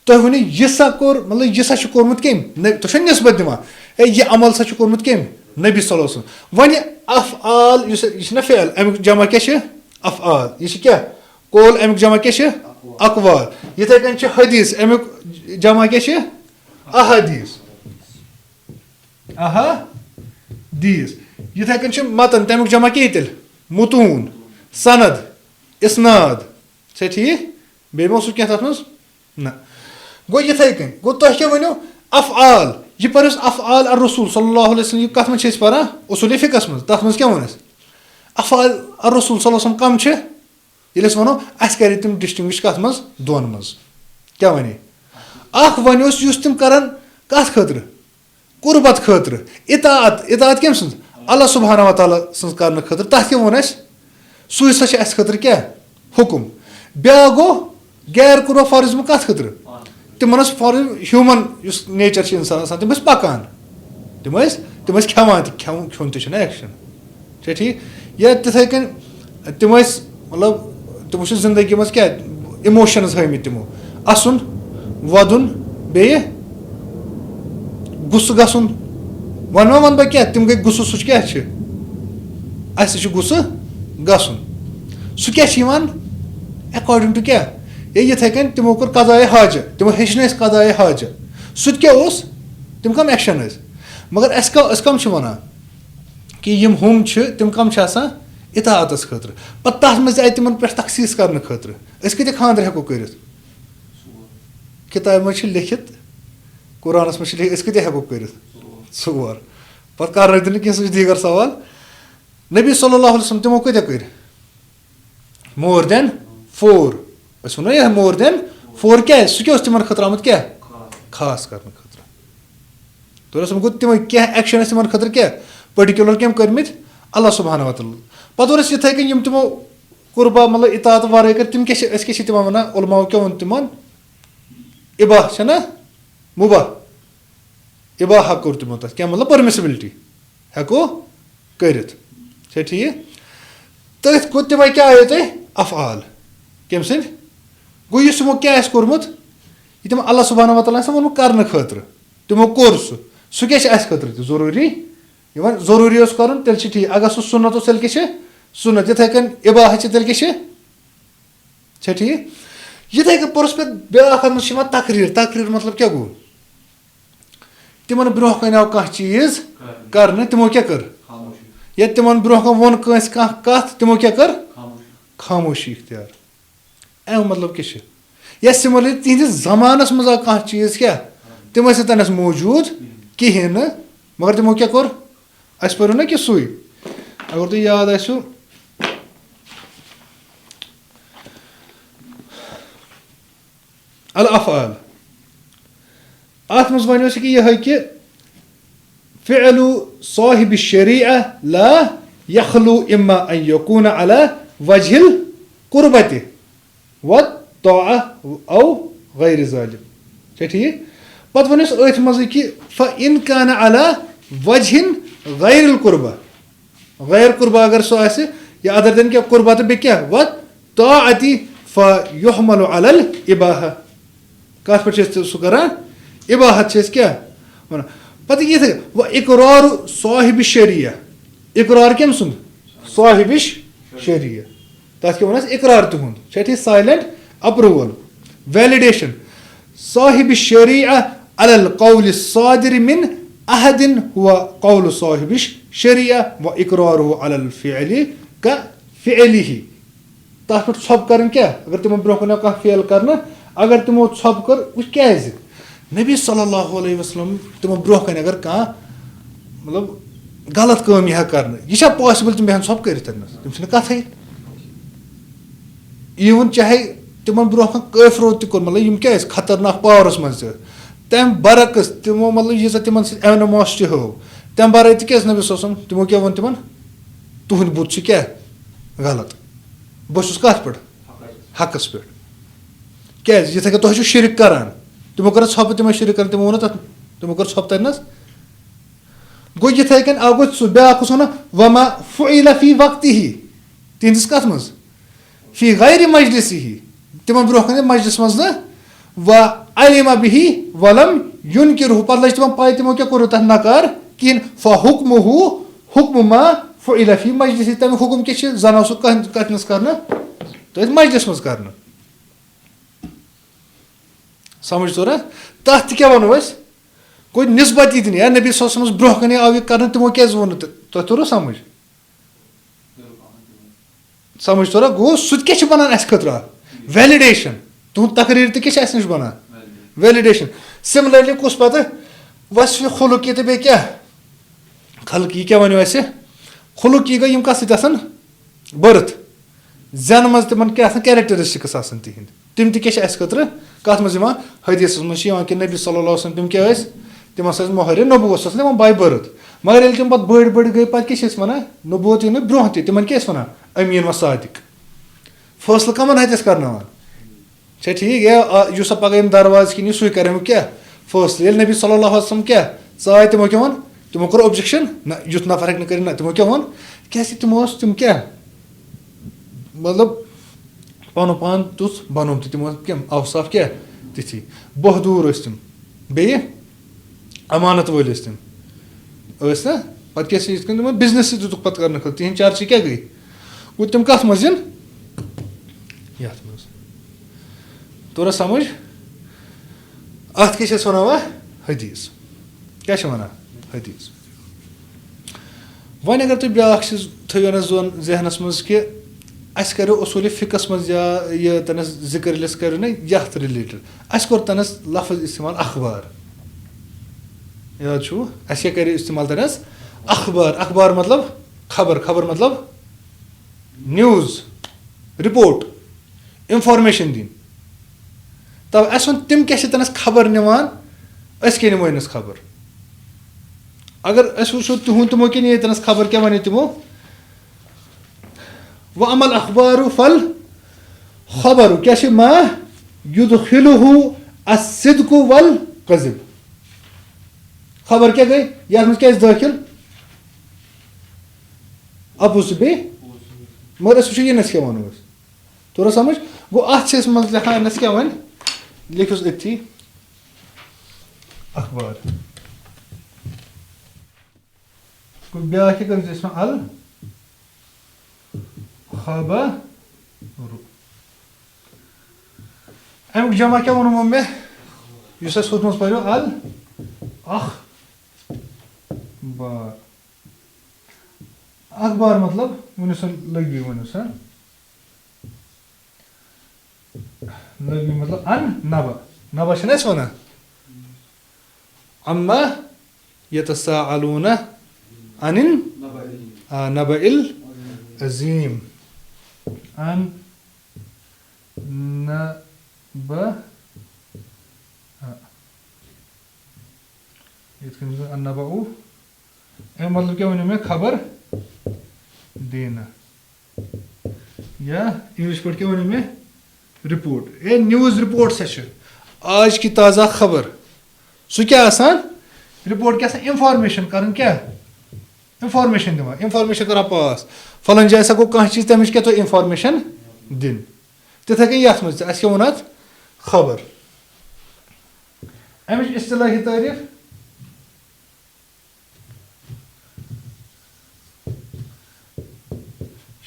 तुम वन यह सा कोर मतलब यह सा कोर्मुत कम तुम निस्बत दिवान यह अमल सा कोर्मुत कम नबी सल्लल्लाहु अलैहि वसल्लम वन अफ़आल यह फेल अमुक जमा क्या अफ़आल यह क्या कौल अमुक जमा क्या अक़वाल यथे कन हदीस अमुक जमा क्या अहदीस अहदीस यथे कन मतन तमुक जमा क्या तेल मुतून सनद इसनाद से ठीक बे मो क्या तथ मज ना गो यथे कन गो तुम क्या वनो अफ़आल यह पर अफ़आल अर रसूल सल्लल्लाहु अलैहि वसल्लम कत मन पान उसूल फ़िक़्हस मज तथ मज क्या वन अफ़आल अर रसूल सल्लल्लाहु अलैहि वसल्लम कम ये वनो अस कर तम डिस्टिंग्विश कत मज दोन मज क्या वन वन तिम करान कत खतर कुर्बत खतर इतात इतात कम सज अल्लाह सुब्हानहु व तआला सज कर खतर तथ क्या वन सू सा खतर क्या हुकुम ब्या गो गैर कुर्बा फॉरिज्म कत खतर तिम फॉर ह्यूमन नेचर इंसान तम पकान तम खेवान खोन तो एक्शन ठीक या तिथे कन तम मतलब तम जिंदगी मज क्या इमोशंस हमित तमो असन वदन बे गुस्स गसन वन बह क्या तम गई गुस्स सह क्या गुस्स गसन सह क्या अकॉर्डिंग टू क्या ये कन तमो कर कदाए हाज तमो हेचन कदाए हाज सह क्या तम कम एक्शन मगर अस कम वन कि यम हम तम कम इताअतस खतर पत तथ मज आय तिमन पे तखसीस कर खतर कत खानदर हेको कर किताब मज लिखित कुरानस मज कत हेको कर ोर पत कर कह दीगर सवाल नबी सल्लल्लाहु अलैहि वसल्लम तिमो कत कर मोर देन 4 वो यह मोर देन 4 क्या सह तिम खतर आमुत क्या खास कर खतर तो गो तिम क्या एक्शन तिम खतर क्या पर्टिकुलर कम कर्मित अल्लाह सुब्हानहु व तआला पत और ये कन तमो कुर्बा मतलब इतात वारे कर तिम क्या तिम वन उलमाओ क्या वन तिमन इबाह ना मुबाह इबाह कोर तिमो तथ क्या मतलब परमिसिबिलिटी हेको कर ठीक तथ गो तिम क्या आयो तुम अफ़आल कम सद गो यह तमो क्या कोर्मुत यह तम अल्लाह सुब्हानहु व तआला वो कर खतर तमो कोर सह क्या खतर जरूरी वन जरूरी कर तेल ठीक अगर सह सुन्नत तेल क्या सुन्नत ये कन इबाह तेल क्या ठीक ये पुरस पे ब्या तकरीर तकरीर मतलब क्या गो तिम ब्रो कन आव कह चीज कर तिमो क्या कर या तिम ब्रो कन वो कत तिमो क्या कर खामोशी इख्तियार अम मतलब क्या या सिमिलरली तिहस जमानस मज आव कह चीज क्या तिम तनस मौजूद कहें मगर तिमो क्या कोर अस पो ना कि सुई अगर तुम याद आसो अल अफ़आल अत मज वन कि यह कि फ़िअलु साहिब शरीअह ला यखलु इम्मा अन यकून अला वजहिल कुर्बति व तौअह औ गैर ज़ालिम ठीक पत वन अथ मज कि फ़इन कान अला वजहिन गैरुल कुर्बा गैर कुर्बा अगर सो आसे या अदर देन क्या कुर्बा तो बे क्या व ताअती फ़युहमलु अलल इबाहा कत पे सो करान इबाहत क्या वन पत ये व इकरार साहिब शरिया इकरार कम सुन साहिब शरिया तथ क्या वन इकरार तुंद साइलेंट अप्रूवल वैलिडेशन साहिब शरिया अलल कौल सादिर मिन अहदिन हुआ कौल साहिब शरिया व इकरारुहु अलल फिअली का फिअलिही तथ पे छप कर क्या अगर तुम ब्रोह कन कह फेल करना अगर तुमो छप कर क्या नबी सल्लल्लाहु अलैहि वसल्लम तुम ब्रोह कन अगर कह मतलब गलत काम यह कर यह पॉसिबल तुम बेहन छप कर तुम कथ इवन चाहे तुम ब्रोह कफरो तुर मतलब क्या खतरनाक पावरस मज तम बरक्स तमो मतलब यीजा तिम एनमोसिटी हो तम वर क्या नबी सोसम तमो क्या वो तिम तुहद बुत क्या गलत बहुत कत पे हकस पे क्या ये तुम शिरक करान तमो कर छप तम शिरक कर तमो वो तमो कर छप तन गो ये कन आ गो सह ब्या वन वमा फुइल फी वक्ति ही तिहस कत मज फी गैर मजलिस ही तिम ब्रोह कन मजलिस मज न व अलिमा बिही वलम युनकिरहु पत लज तिम पाय तिमो क्या कोर तथ नकार किन फहुक्मुहु हुक्म मा फुइल फी मजलिस तम हुक्म क्या जन सो कतनस कर तो मजलिस मज कर समझ तो ना तथ क्या वनो कोई निस्बत ही दिन यार नबी सल्लल्लाहु अलैहि ब्रोह कन आव यह कर तमो क्या वो तुह तोर समझ तो गो सह क्या बनान अस खतर वैलिडेशन तुहद तकरीर तो क्या नश बनान वैलिडेशन सिमिलरली कुस पत वसफ खुलुकी तो बे क्या खलकी क्या वन अस खुलुकी गई कत सत बर्थ जन मज तिम क्या कैरेक्टरिस्टिक्स तिहद तिम क्या खतर कत मज हदीस मज कि नबी सल्लल्लाहु अलैहि वसल्लम तिम क्या तिम मोहर नबूवत तिम बाय बर्थ मगर ये तिम बड़ बड़ गई पे क्या वन नबूवत यू ब्रोह तिम क्या वन अमीन व सादिक फैसल कमन हथस करनान ठीक ये सा पगह दरवाज किन सू कर क्या फैसल ये नबी सल्लल्लाहु अलैहि वसल्लम क्या चाय तमो क्या वन तमो कोर ऑब्जेक्शन ना युथ नफर हेक कर तमो क्या वन क्या तिम क्या मतलब पन पान तुथ बनोम तमो क्या अवसाफ क्या तिथि बहदूर तम बे अमानत वल तम ना पे क्या बिजनेस दुख पे कर तिहद चर्च क्या गई गो तम कत मज तोरा समझ अत क्या वन हदीस क्या वन हदीस वन अगर तुम ब्या थो ना जोन जहनस मज कि अस करो उसूल फ़िकस मज या यह तनस जिक्र लिस करो ना यथ रिलेटेड अस कोर तनस लफ्ज इस्तेमाल अखबार याद छो अस क्या कर इस्तेमाल तनस अखबार अखबार मतलब खबर खबर मतलब न्यूज़ रिपोर्ट इंफॉर्मेशन दिन तब अस वन तिम क्या तनस खबर निवान अस क्या निमो इनस खबर अगर अस वो तुहद तमो क्या नी तनस खबर क्या वन तमो व अमल अखबार फल खबर क्या मा युदखिलुहु अस्सिद्कु वल कज़िब खबर क्या गई यार क्या दाखिल अपुस बे मगर अस ये नस क्या वन तोरा समझ गो अत मज लिखा नस क्या वन लिखुस अथी अखबार ब्या क्या अल खबर अमुक जमा क्या वो मे हुत मज पो अल अखबार अखबार मतलब वन लगी वन लगी मतलब अन नबा नबा वन अम्मा यतसाअलून अनिन नबइल अजीम अन नबा नबउ मतलब क्या वन खबर देना या इंग्लिश पे क्या वन रिपोर्ट ए न्यूज़ रिपोर्ट आज की ताज़ा खबर सो क्या आसान रिपोर्ट क्या आसान इंफॉर्मेशन करन क्या इंफॉर्मेशन दिवान इंफॉर्मेशन करा पास फलन जाए गो कह चीज तमिश क्या तो इंफॉर्मेशन दिन तिथे कन यथ मज क्या वन अत खबर अमिश इस्तिलाही तारीफ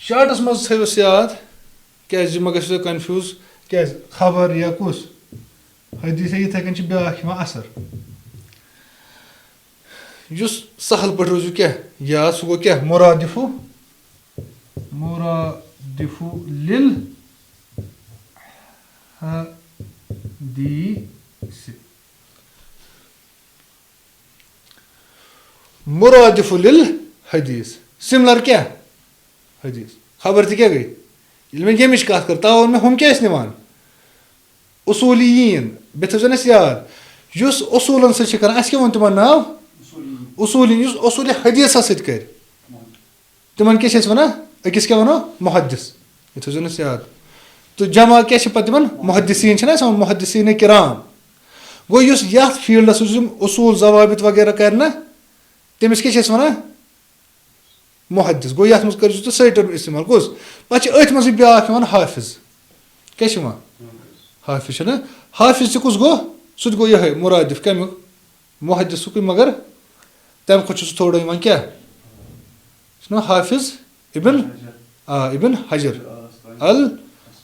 शार्टस मज थोस याद क्या मा गो कन्फ्यूज क्या खबर या कुस हदीस इथे कन ब्या असर युस सहल पे रोजू क्या याद सह गो क्या मुरादिफु लिल हदीस मुरादिफु लिल हदीस सिमिलर क्या हदीस खबर थी क्या गई मैं यमिश कत कर तव मैं हम क्या निवान उसूलियीन बे थो याद युस उसूलन सत क्या वन तिमन नाव उसूलिन युस उसूल हदीस सत कर तिमन क्या वन अकिस क्या वनो मुहद्दिस ये थो याद तो जमा क्या तिमन मुहद्दिसीन मुहद्दिसीन किराम गो युस यथ फील्डस उसूल जवाबित वगैरह कर तमिस क्या वन मुहद्दिस गो यथ मज कर सही टर्म इस्तेमाल कुस पे अथ मज ब्या हाफिज क्या हाफिज हाफिज कुस गो सह गो ये मुरादिफ कमुक मुहद्दिसुक मगर तम खुद थोड़ा क्या हाफिज इबन हजर अल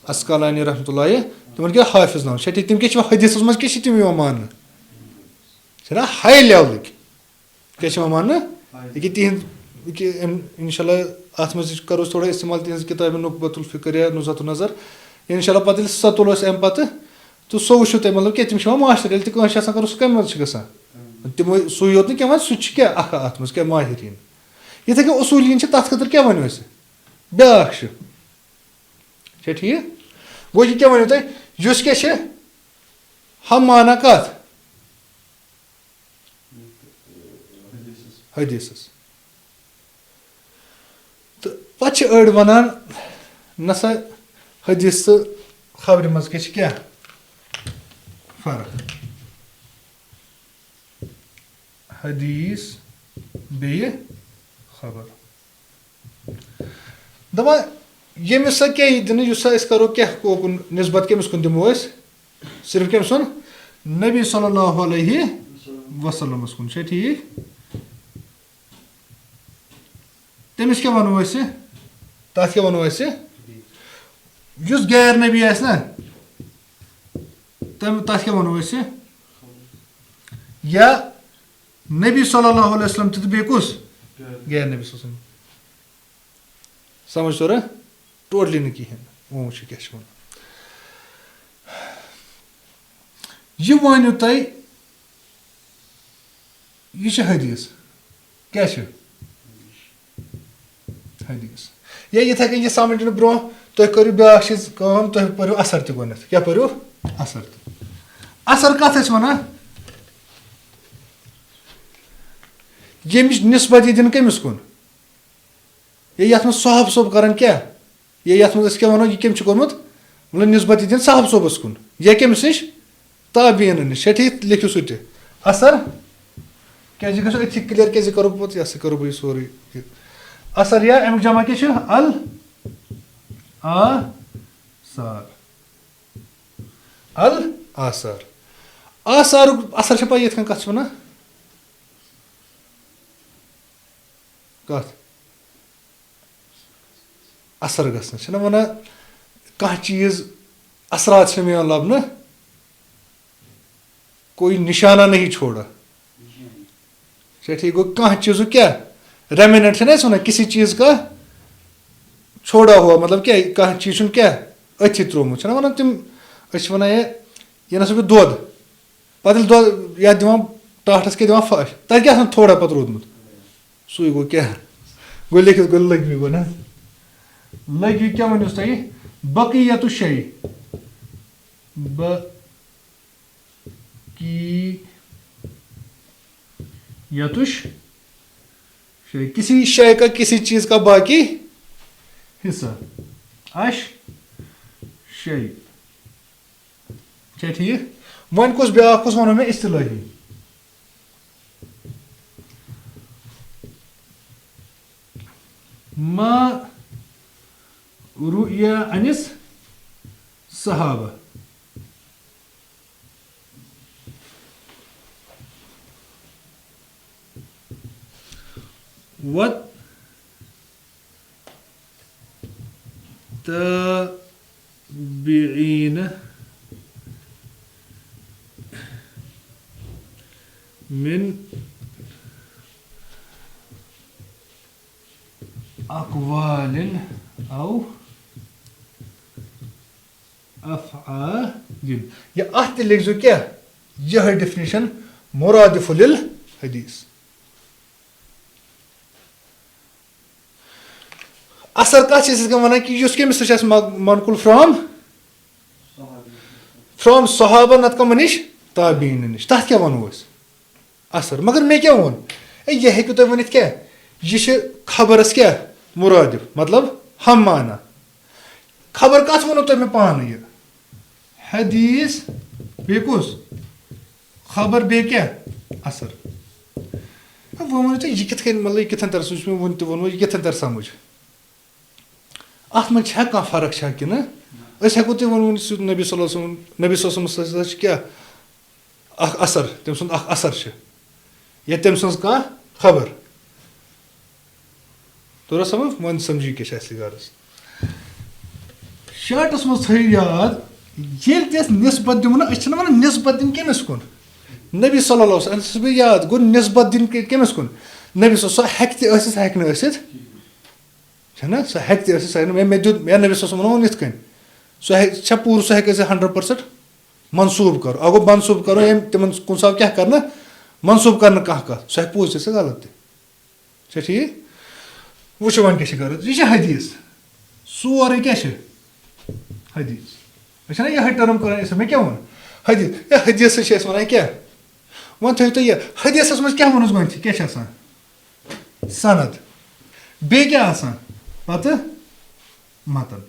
अस्कलानी रहमतुल्लाह तिमन क्या हाफिज नाम शे तम क्या हदीस मज क्या तम मान हाई लेवल क्या मान ये तिहद इंशाल्लाह अत मज करो थोड़ा इस्तेमाल तिहज किताब नुकबतुल फिक्र या नुज़हतुन नज़र इंशाल्लाह पे सह तुलो अम पे तो सह वो तुम मतलब क्या तम मास्टर ये कह करो सह कम मज तम सू योत क्या वन सह क्या अत मज क्या माहिरीन इथे क्या उसूलिन तथ खतर क्या वन ब्या ठीक गो यह क्या वन तुम क्या हम माना कत हदीस तो पे अड़ वनान नसा हदीस तो खबर मज क्या फर्क हदीस बे खबर दपा यमिस सा क्या दिन करो क्या कोकुन निस्बत कमिस कुन दिमो सिर्फ कमिस वन नबी सल्लल्लाहु अलैहि वसल्लम कुन ठीक तमिस क्या वनो तथ क्या वनो युस गैर नबी ना तथ क्या वनो या नबी सल्लल्लाहु अलैहि वसल्लम तो बे कुस गैर नबी समझ तो टोटली न कहें वो क्या यह वन तुम यह हदीस क्या हदीस या इथे कन यह समझ ब्रो तुम करो ब्या तुम पो असर तक क्या पो असर असर कत वन यमिश निस्बत दिन कमिस कुन ये ये साहब सोब कर क्या ये ये क्या वनो यह कम कोर्मुत मतलब निस्बत दिन साहब सोबस कुन यह कमिस नश ताबीन नश ठीक लिखियो सह असर क्या गो अथी क्लियर क्या करो पे यह करो बह सोरे असर या अमुक जमा क्या अल आसार अल आसार आसार असर पे ये कत वन कत असर गना वन कह चीज असरात से में लबन कोई निशाना नहीं छोड़ा ठीक गो कह चीज क्या रेमिनेंट है ना वन किसी चीज का छोड़ा हुआ मतलब क्या कह चीज क्या अथि त्रोमुत वन तम वन यह ना दुध पे दुध या दिवान टाटस क्या दिवान फश तक क्या थोड़ा पे रोदमुत सू गो क्या गो लिखित गो लगवी गो ना लगवी क्या वन तुम बकीयत शै बकीयत शै किसी शय का किसी चीज का बाकी हिस्सा अश शै ठीक वन कुछ ब्या कुछ वनो मैं इस्तिलाही Ma ru'ya anis sahaba. What tabi'ina min أقوال أو أفعال. يا أحد اللي زكية جه definition مرادف للحديث. أثر كاتش إذا كمان كي يوسف كم استشهاد منقول from صحابة نت كمانيش تابعين نيش تحت كمان هوس أثر مگر मैं क्या हूँ ये है कि तो वो नित क्या ये खबर है क्या मुरादिफ मतलब हम माना खबर का सुनो तो मैं पान ये हदीस बेकुस खबर बे क्या असर अब वो मुझे ये कितने मतलब ये कितने तरह सोच में वो ये कितने तरह समझ आत्मा छह का फर्क छह कि ना ऐसे को तो वो नबी सल्लल्लाहु अलैहि वसल्लम क्या असर तम सुन असर छे ये तम सुन का खबर तो समझ मन समझी के ऐसी गारस शर्टस मज थी याद ये तेस निस्बत दिम ना अच्छे ना निस्बत दिन केमिस कुन नबी सल्लल्लाहु अलैहि वसल्लम याद गो निस्बत दिन केमिस कुन नबी सो हेक्ति असिस हेक न असित छना सो हेक्ति असिस हेक मैं नबी सल्लल्लाहु अलैहि वसल्लम नित कन सो छ पूर सो हेक 100% मंसूब करो अगो मंसूब करो एम तिमन कुन सा क्या करना मंसूब करना कह सो हेक पूछ से गलत छ ठीक वो वन क्या ये हदीस सोरे क्या हदीस अच्छा यह टर्म कर मैं क्या वन हदीस ये हदीस वन क्या वन थो तो ये हदीस मज क्या वन गो क्या सनद बे क्या पत मतन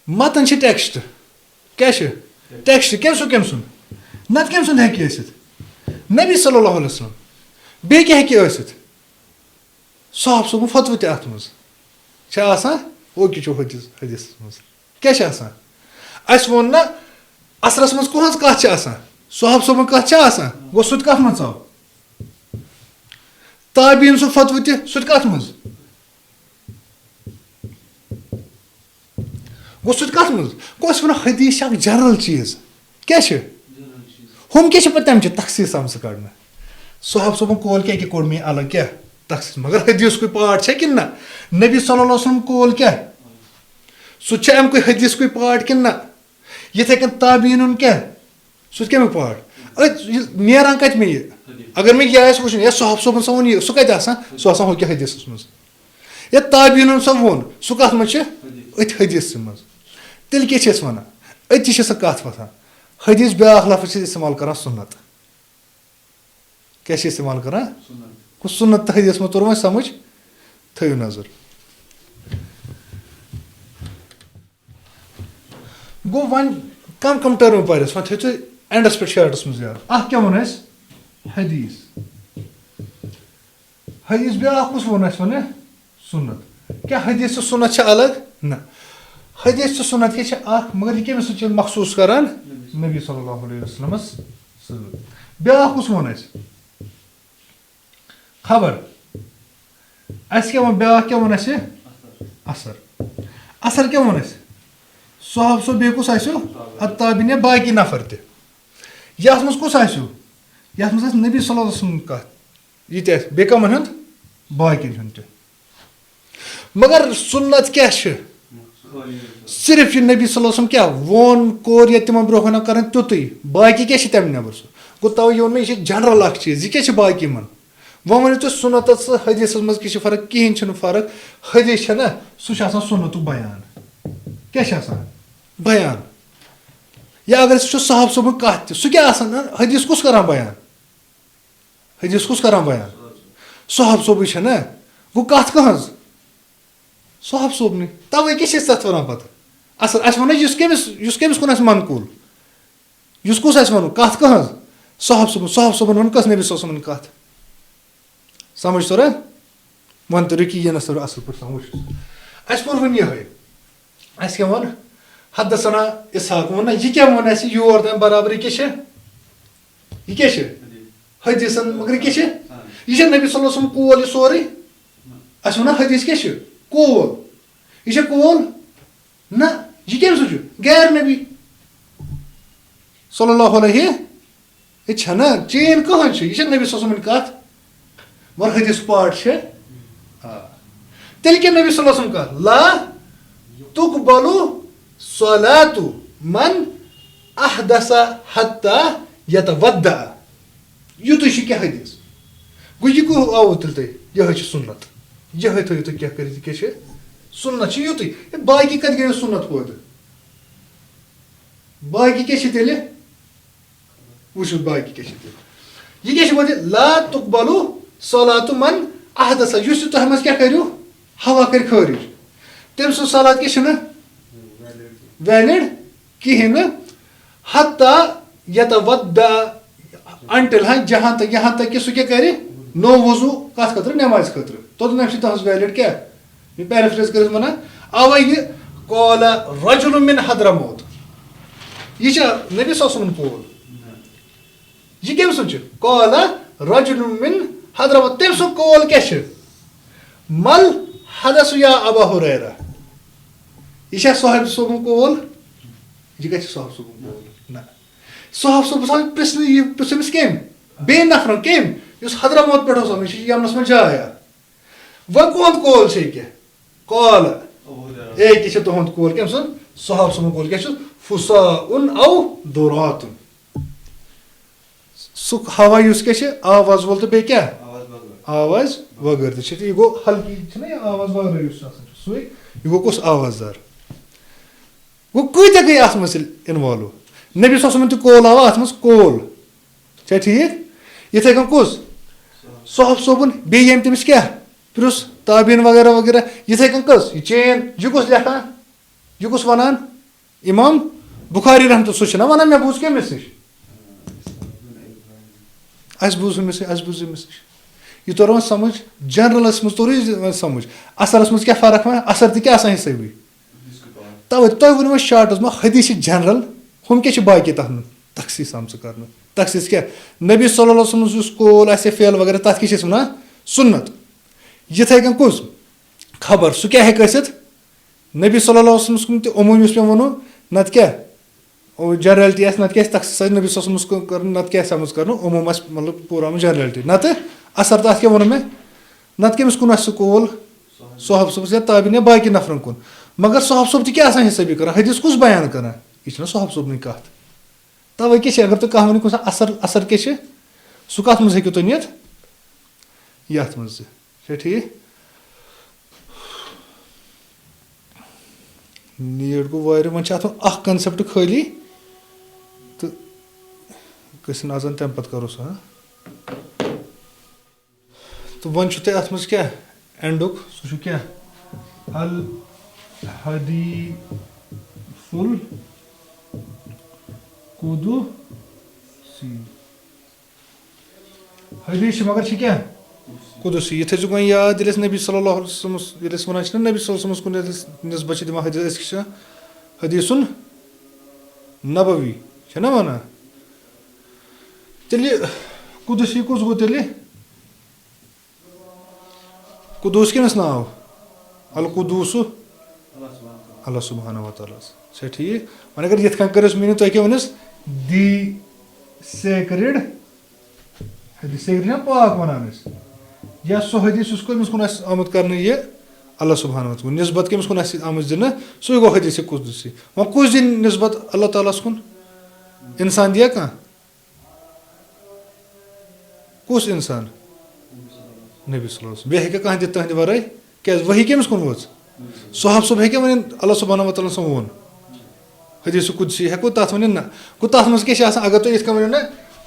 मतन टेक्स्ट क्या टेक्स्ट कम सुन नत कम सुन हेक नबी सल्लल्लाहु अलैहि वसल्लम बे क्या हेक साहब सब फतव तथ मज वो क्या हदीस मज क्या वो ना असरस मज कह कत साहब सब कत गो सह कत मज आव ताबीन सह फतव तह कत मज गो सह कत मज गो वन हदीस जनरल चीज क्या हम क्या पे तम तखसीस आम सह कड़ना साहब सब कौल क्या कोड़ मे अलग क्या तखसीस मगर हदीस कोई पार्ट है कि ना नबी सल्लल्लाहु अलैहि वसल्लम कौल क्या सह अम कोई हदीस कोई पार्ट कि ना ये ताबीन क्या सह क्या पार्ट नेरान कत मे ये अगर मैं यह वो या साहब सोबन सा वो सह कत सह हो क्या हदीस मज या ताबीन सा वोन सह कत मज अथ हदीस मज तेल क्या वन अति सह कत वसान हदीस ब्या लफ्ज इस्तेमाल कर सुन्नत क्या इस्तेमाल कर सुन्नत तो हदीस में तोर वो समझ थो नजर गो वन कम टर्म पारस वन थो एंडस पे शर्टस मज याद क्या वन हदीस हदीस ब्या कुछ वन वन सुन्नत क्या हदीस तो सुन्नत अलग ना हदीस तो सुन्नत क्या मगर ये कमिस मखसूस करान नबी सल्लल्लाहु अलैहि वसल्लम ब्या कुछ वन खबर क्या वन ब्या क्या वन असर असर क्या वन साहब सो बे कुस ताबिन बाकी नफर तह मज कुस मज नबी सल्लल्लाहु अलैहि वसल्लम कत ये बे कमन हुंद बाकी हुंद मगर सुन्नत क्या सिर्फ ये नबी सल्लल्लाहु अलैहि वसल्लम क्या वोन कोर या तिम ब्रो कर तुतु बाकी क्या तम नबर सह गो तवे ये मे जनरल चीज यह क्या बाकी मन वो वन तो सुन्नत हदीस मज क्या फर्क कहें फर्क हदीस ना सह सुन्नत बयान क्या बयान या अगर साहब सोबन कत सह क्या हदीस कुस कर बयान हदीस कुस कर बयान साहब सोब ना गो कत कह साहब सोबन तवे क्या तथ वन पे असर वन कमिस कुन मनकूल कुस वन कत कह साहब सोबन वन कस नबी सोबन कत समझ तोरा वन तो रुकी ये नसर असल पर समझ अस पर वन ये अस क्या वन हदसना इसहाक वन ये क्या वन अस योर तम बराबर ये क्या हदीसन मगर ये क्या ये नबी सल्लल्लाहु अलैहि वसल्लम कोल ये सोरे अस वन हदीस क्या कोल ये कोल ना ये क्या गैर नबी सल्लल्लाहु अलैहि ये छना चेन कहां ये नबी सल्लल्लाहु अलैहि वसल्लम कथ मगर हदीस पाठ तेल क्या नबी सल्लल्लाहु अलैहि वसल्लम कह ला तुकबलु सलातु मन अहदसा हत्ता यतवद्दा युत क्या हदीस गो ये को आओ तेल यह सुन्नत यह थो तो क्या कर क्या सुन्नत युत बाकी कत गए सुन्नत पद बाकी क्या तेल वो बाकी क्या ये क्या वो ला तुकबलु सलातु मन अहदसा युस तुह मज क्या करू हवा कर खारिज तम सु सलात क्या वैलिड कहें हत्ता यतवद्दा अंटिल हाँ जहां तक यहाँ तक कि सह क्या करे नो वजू कत खतर नमाज खतर तोतन तहस वैलिड क्या पैराफ्रेज कर वन अवे यह कौल रजुल मिन हद्रमौत यह नबी सल्लल्लाहु पोल यह कम सु कौल रजुल मिन हद्रमौत तम सु कौल क्या मल हदस या अबा हुरैरा यह साहिब सोबन कौल यह गि साहब सोबन कौल ना साहब सोब प्रश्न यह पृथमिस कम बे नफर कम हद्रमौत पे यमनस में जाया वह कौन कौल से क्या कौल एक तुहद कौल कम सुन साहब सोबन कौल क्या फुसाउन औ दुरातुन सु हवा क्या आवाज वोल तो बे क्या आवाज वगर यह गो हल्की आवाज वगर सो यह गो कुछ आवाजदार गो कत गई अत मज इन्वॉल्व नबी सल्लल्लाहु अलैहि कौल आवा अत मज कौल क्या ठीक इथे कन कुछ साहब सोबन बे यम तमिस क्या प्रुस ताबीन वगैरह वगैरह इथे कन कस यह चेन यह कुछ लेखान यह कुछ वनान इमाम बुखारी रहमत सह वन मे बूझ कमिस नश अस बूझ अमिस नश यह तोर वन समझ जनरलस मज तोर समझ असरस मज क्या फर्क वन असर तह क्या सही तवे तुह वो शार्टस में हदीस जनरल हम क्या बाकी तथ तखसीस आम कर तखसीस क्या नबी सल्लल्लाहु अलैहि वसल्लम कौल आसे फेल वगैरह तथ क्या वन सुन्नत यथे कन कुछ खबर सह क्या हेत नबी सल्लल्लाहु अलैहि वसल्लम तो उमूम पे वनो नत क्या जनरलिटी नत क्या तखसीस नबी सल्लल्लाहु अलैहि वसल्लम कर नत क्या समझ कर उमूम मतलब पूरा जनरलिटी नत असर तथ क्या वो मे नत कमिस कुन सह कौल साहब सोबस या ताबीन या बाकी नफरन कुन मगर साहब सोब तह क्या हिसाबी कर हदीस कुछ बयान कर यह साहब सोबन कत तवे क्या अगर तुम कह वन असर असर क्या सह कत मज हेकु तुम नित यथ मज ठीक नीट गो वार वन अख कंसेप्ट खाली तो गसन अजन तम पत करो हाँ तो वन तुम अत मज क्या एंडुक सह क्या अल हदीसुल कुदुसी हदीस मगर क्या कुदुसी ये थो गो याद नबी सल्लल्लाहु अलैहि वसल्लम वन नबी सल्लल्लाहु अलैहि वसल्लम निस्बत दिवान हदीस हदीसुन नबवी ना वन तेल कुदुसी कुछ गो तेल कुदूस कमिस नाव अल कुदूस अल्लाह सुब्हानहु व तआला से ठीक वन अगर ये कर मीन तुम क्या वनिस दी सेक्रेड हदीस सेक्रेड पाक वनान या सो हदीस कमिस कुन आमुत कर ये अल्लाह सुब्हानहु व तआला निस्बत कमिस कुन आमुत दिन सो गो हदीस कुदूसी वन कुछ दिन निस्बत अल्लाह ताला कुन इंसान दिया कह कुछ इंसान नबी सल्लल्लाहु अलैहि वसल्लम बे हे कह दित तहद वराय क्या वही कमिस कुन वो साहब सोब हे वन अल्लाह सुब्हानहु व तआला वो हदीस कुदसी हेको तथ वन ना गो तथ मज क्या अगर तुम ये one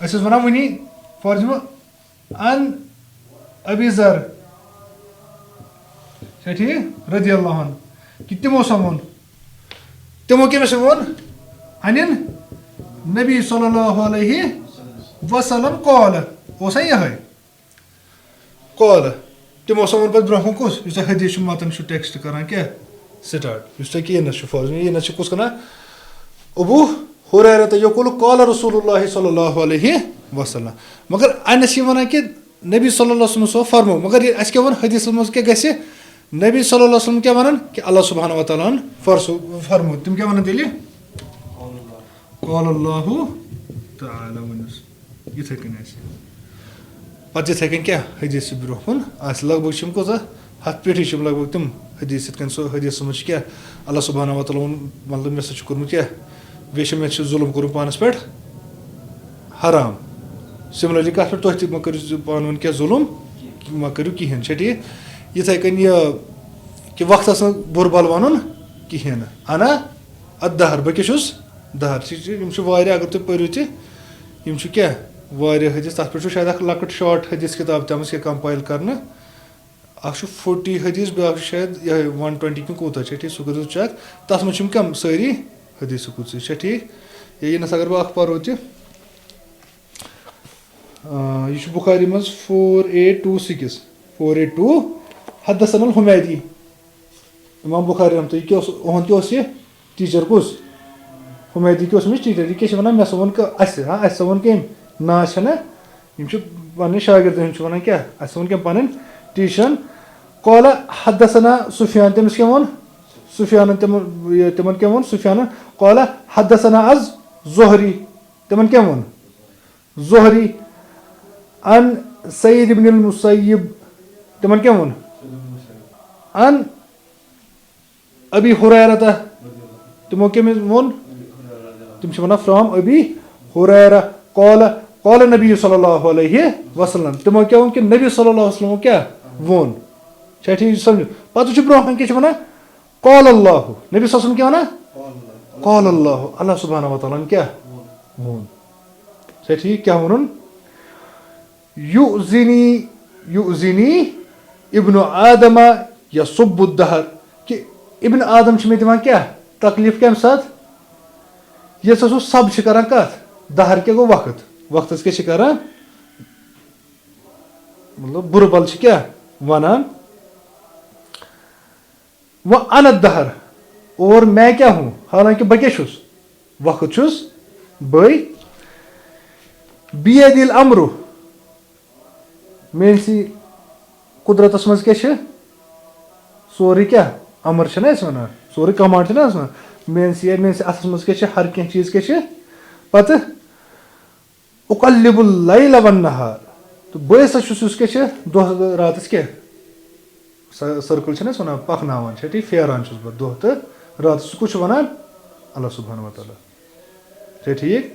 us one Vani for example अन अबी जर ठीक रदी अल्लाह कि तमो समोन तमो कमिस वोन अनिन नबी सल्लल्लाहु अलैहि वसल्लम कौल ओसा यह कौल تِمو سا ووٚن پَتہٕ برونٛہہ کُن کُس یُس تۄہہِ حدیٖث چھُ مَتن چھُ ٹٮ۪کسٹ کَران کیٛاہ سِٹاٹ یُس تۄہہِ کِہیٖنۍ چھُ فوز یہِ چھُ کُس کَران ابوٗ ہُریرہ یقول قال رسول اللہ صلی اللہ علیہ وسلم مگر اَنس چھِ وَنان کہِ نبی صلی اللہ وسلم اوس فرمو مگر یہِ اَسہِ کیٛاہ ووٚن حدیٖثَس منٛز کیٛاہ گژھِ نبی صلی اللہ وسلم کیٛاہ وَنان کہِ اللہ سبحانہ وتعالیٰ ہن فرمو تِم کیٛاہ وَنان تیٚلہِ قال اللہ تعالیٰ ؤنِس یِتھَے کٔنۍ آسہِ پَتہٕ یِتھَے کٔنۍ کیٛاہ حدیٖث چھِ برونٛہہ کُن آسہِ لگ بگ چھِ یِم کوٗتاہ ہَتھ پیٚٹھی چھِ یِم لگ بگ تِم حدیٖث یِتھ کٔنۍ سُہ حدیٖثَس منٛز چھِ کیٛاہ اللہ سبحانہ وتعالیٰ ووٚن مطلب مےٚ سۭتۍ چھُ کوٚرمُت کیٛاہ بیٚیہِ چھِ مےٚ چھِ ظُلم کوٚرمُت پانَس پٮ۪ٹھ حرام سِملرلی کَتھ پٮ۪ٹھ تُہۍ تہِ مہ کٔرِو پانہٕ ؤنۍ کینٛہہ ظُلم مہ کٔرِو کِہیٖنۍ چھا ٹھیٖک یِتھَے کٔنۍ یہِ کہِ وقتَس نہٕ بُرٕ بَل وَنُن کِہیٖنۍ نہٕ اَنا اَدٕ دَہَر بہٕ کیٛاہ چھُس دَہَر یِم چھِ واریاہ اگر تُہۍ پٔرِو تہِ یِم چھِ کیٛاہ واریاہ حدیٖث تَتھ پٮ۪ٹھ چھُ شاید اَکھ لۄکٕٹ شاٹ حدیٖث کِتاب تَتھ منٛز کینٛہہ کَمپایل کَرنہٕ اَکھ چھُ 40 حدیٖث بیٛاکھ چھُ شاید یِہوٚے 120 کِنہٕ کوٗتاہ چھا ٹھیٖک سُہ کٔرِو چیک تَتھ منٛز چھِ یِم کَم سٲری حدیٖث قُدسی چھا ٹھیٖک یہِ نَس اگر بہٕ اَکھ پَرو تہِ یہِ چھُ بُخاری منٛز 4826 482 حدثنا الحمیدی اِمام بُخاری رحمتُ یہِ کیٛاہ اوس یِہُنٛد کیٛاہ اوس یہِ ٹیٖچَر کُس حمیدی کیٛاہ اوس أمِس ٹیٖچَر یہِ کیٛاہ چھِ وَنان مےٚ سا ووٚن اَسہِ اَسہِ سا ووٚن کٔمۍ ناو چھَنا یِم چھِ پَنٕنۍ شاگِردَن ہِنٛدۍ چھِ وَنان کیٛاہ اَسہِ ووٚن کٔمۍ پَنٕنۍ ٹیٖچرَن قالَ حدثنا سفیان تٔمِس کیٛاہ ووٚن سفیانَن تِمَن کیٛاہ ووٚن سفیانَن قالَ حدثنا از زہری تِمَن کیٛاہ ووٚن زہری ان سعید ابن المسیب تِمَن کیٛاہ ووٚن ان ابی ہُریرہ تِمو کٔمِس ووٚن تِم چھِ وَنان فرٛام ابی ہُریرہ قالَ نبی صلی اللہ علیہ وسلم تِمو کیٛاہ ووٚن کہِ نبی صلی اللہ وسلمو کیٛاہ ووٚن چھا ٹھیٖک سَمجھو پَتہٕ وٕچھِو برونٛہہ کَنہِ کیٛاہ چھِ وَنان قال اللہ نبی صلی اللہ وسلم کیٛاہ وَنان قال اللہ اللہ سبحانہ وتعالیٰ ہن کیٛاہ ووٚن چھا ٹھیٖک کیٛاہ ووٚنُن یُزِنی ابن آدمہ یصُب الدہر کہِ ابن آدم چھِ مےٚ دِوان کیٛاہ تکلیٖف کَمہِ ساتہٕ ییٚلہِ سا سُہ سب چھِ کَران کَتھ دہر کیٛاہ گوٚو وقت وقتَس کیٛاہ چھِ کَران مطلب بُرٕ بل چھِ کیٛاہ وَنان وۄنۍ اَنت دہر اور میں کیٛاہ ہوں حالانکہِ بہٕ کیٛاہ چھُس وقت چھُس بٕے بیدِل امرُ میٲنسٕے قُدرتَس منٛز کیٛاہ چھِ سورُے کیٛاہ اَمر چھِنہ أسۍ وَنان سورُے کَمانٛڈ چھِنہ أسۍ وَنان میٲنسٕے اَتھَس منٛز کیٛاہ چھِ ہر کینٛہہ چیٖز کیٛاہ چھِ پَتہٕ اُقلِبُ اللیل وَالنہار تہٕ بہٕ ہسا چھُس یُس کیٛاہ چھِ دۄہ راتَس کیٛاہ سٔرکٕل چھِنہ أسۍ وَنان پَکناوان چھا ٹھیٖک پھیران چھُس بہٕ دۄہ تہٕ راتَس سُہ کُس چھُ وَنان اللہ سبحانہ وتعالیٰ چھا ٹھیٖک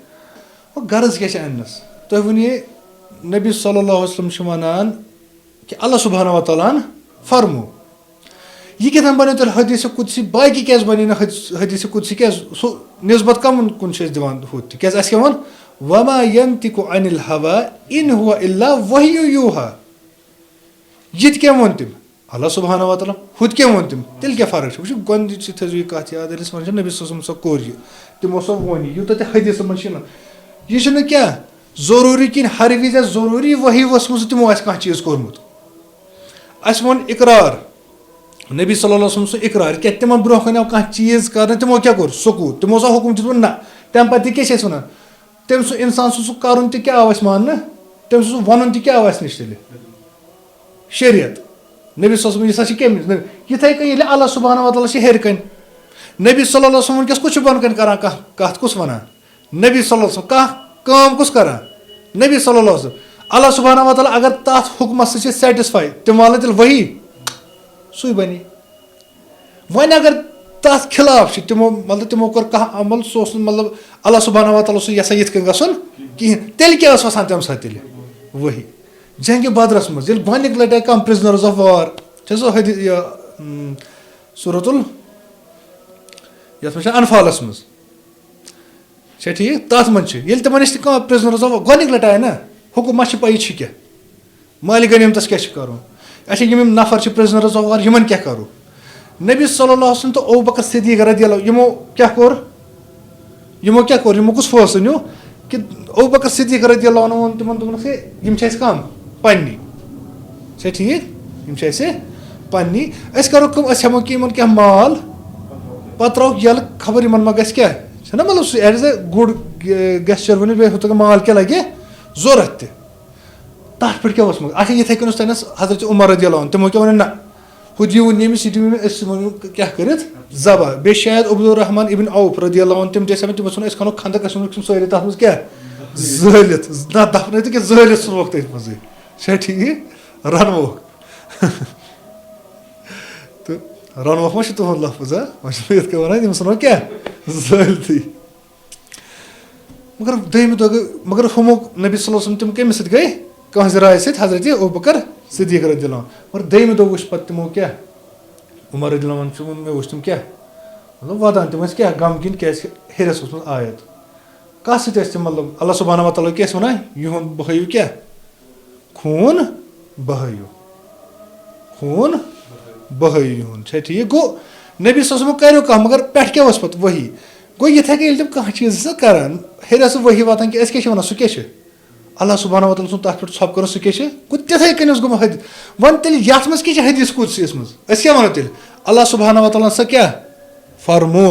وۄنۍ غرض کیٛاہ چھِ اَننَس تُہۍ ؤنِو نبی صلی اللہ وسلم چھِ وَنان کہِ اللہ سبحانہ وتعالیٰ ہن فرمو یہِ کیٛاہ بَنیو تیٚلہِ حدیٖث قُدسی باقٕے کیٛازِ بَنے نہٕ حدیٖث قُدسی کیٛازِ سُہ نِسبت کَمَن کُن چھِ أسۍ دِوان ہُہ تہِ کیٛازِ اَسہِ کیٛاہ ووٚن وما ینطِقُ عن الہوا اِن ہُوَ اِلا وحی یوٗحا یہِ تہِ کیٛاہ ووٚن تٔمۍ اللہ سبحانہ وتعالیٰ ہُہ تہِ کیٛاہ ووٚن تٔمۍ تیٚلہِ کیٛاہ فرق چھِ وٕچھِو گۄڈنِچی تھٲیزیو یہِ کَتھ یاد ییٚلہِ أسۍ وَنان چھِ نبی صلی اللہ علیہ وسلم سا کوٚر یہِ تِمو سا ووٚن یہِ یوٗتاہ تہِ حدیٖثَن منٛز چھِنہٕ یہِ چھُنہٕ کیٛاہ ضروٗری کِنہٕ ہر وِزِ آسہِ ضروٗری وحی ؤژھمٕژ تِمو آسہِ کانٛہہ چیٖز کوٚرمُت اَسہِ ووٚن اِقرار نبی صلی اللہ وسلم سُنٛد اِقرار کیٛاہ تِمن برونٛہہ کَنہِ آو کانٛہہ چیٖز کَرنہٕ تِمو کیٛاہ کوٚر سکوٗت تِمو سا حُکُم دیُتمُت نہ تَمہِ پَتہٕ تہِ کیٛاہ چھِ أسۍ وَنان تٔمۍ سُنٛد اِنسان سُنٛد سُہ کَرُن تہِ کیٛاہ آو اَسہِ ماننہٕ تٔمۍ سُنٛد سُہ وَنُن تہِ کیٛاہ آو اَسہِ نِش تیٚلہِ شریعت نبی صلی اللہ وسلم یہِ ہسا چھِ کٔمِس یِتھَے کٔنۍ ییٚلہِ اللہ سبحانہ وتعالیٰ چھِ ہیٚرِ کَنۍ نبی صلی اللہ وسلم وٕنکٮ۪س کُس چھُ بۄنہٕ کَنۍ کَران کانٛہہ کَتھ کُس وَنان نبی صلی اللہ وسلم کانٛہہ کٲم کُس کَران نبی صلی اللہ وسلم اللہ سبحانہ وتعالیٰ اگر تَتھ حُکمَس سۭتۍ چھِ سیٹِسفاے تِم والَن تیٚلہِ ؤحی سُے بَنے وۄنۍ اگر تَتھ خِلاف چھِ تِمو مطلب تِمو کوٚر کانٛہہ عمل سُہ اوس نہٕ مطلب اللہ سبحانہ وتعالیٰ اوس یَژھان یِتھ کٔنۍ گژھُن کِہیٖنۍ تیٚلہِ کیٛاہ ٲس وَسان تَمہِ ساتہٕ تیٚلہِ ؤحی جنگہِ بدرَس منٛز ییٚلہِ گۄڈنِکۍ لَٹہِ آے کانٛہہ پِرٛزنٲرٕز آف وار چھےٚ سۄ یہِ سورتُل یَتھ منٛز چھِ اَنفالَس منٛز چھا ٹھیٖک تَتھ منٛز چھِ ییٚلہِ تِمَن نِش تہِ کانٛہہ پِرٛزنٲرٕز آف گۄڈنِکۍ لَٹہِ آے نہ حُکُم ما چھِ پَیی چھِ کیٛاہ مالہِ غنیٖمتَس کیٛاہ چھِ کَرُن اچھا یِم نفر چھِ پِرٛزنٲرٕز آف وار یِمَن کیٛاہ کَرو نبی صلی اللہ وسلم تہٕ ابوٗ بکر صدیٖق رضی اللہ یِمو کیٛاہ کوٚر یِمو کُس فٲصلہٕ نیوٗ کہِ ابوٗ بکر صدیٖق رضی اللہ عنہُ ووٚن تِمن دوٚپُنکھ ہے یِم چھِ اَسہِ کَم پنٛنی چھا ٹھیٖک यम छ ऐसे पन्नी अस करो कम अस हमो कि यमन क्या माल पत्रो यल खबर यमन मा गस क्या छना मतलब it is a good gesture वन बे होता माल क्या लगे जरूरत तथ पे क्या अच्छा ये तन हजरत उमर रदियल्लाहु अन्हु तमो क्या वन ना हु दियो नेमिस क्या कर जबा बे शायद अब्दुर्रहमान इब्न औफ रदियल्लाहु अन्हु तम जैसे तम अस खनो खंदक सारे तथ मज क्या जलित ना दफन तो क्या जलित सोख तथ मज ठीक रनवो तो रनवो मा तुहद लफ्ज वह वन तम सनो क्या जलती मगर दम दह मगर हमो नबी सल्लल्लाहु अलैहि वसल्लम तम कमिस गई कह राय सत हजरत अबू बकर सिद्दीक रदियल्लाहु अन्हु मगर दम दह वो पे तमो क्या उमर रदियल्लाहु अन्हु मे वो तम क्या मतलब वदान तम क्या गम किन क्या हेरस आयत कत सत मतलब अल्लाह सुब्हानहु व तआला क्या वन युन बहयु क्या खून बहयु खून बहयु युन ठीक गो नबी सल्लल्लाहु अलैहि वसल्लम करो कह मगर पे क्या पे वही गो ये तम कह चीज करान हेर वही वातान कि क्या वन सह क्या अल्लाह सुब्हानहु व तआला सुन तथ पे छप कर सह क्या गो तिथे कन गो हद वन तेल ये मज क्या हदीस कुदसी मज क्या वनो तेल अल्लाह सुब्हानहु व तआला सह क्या फरमो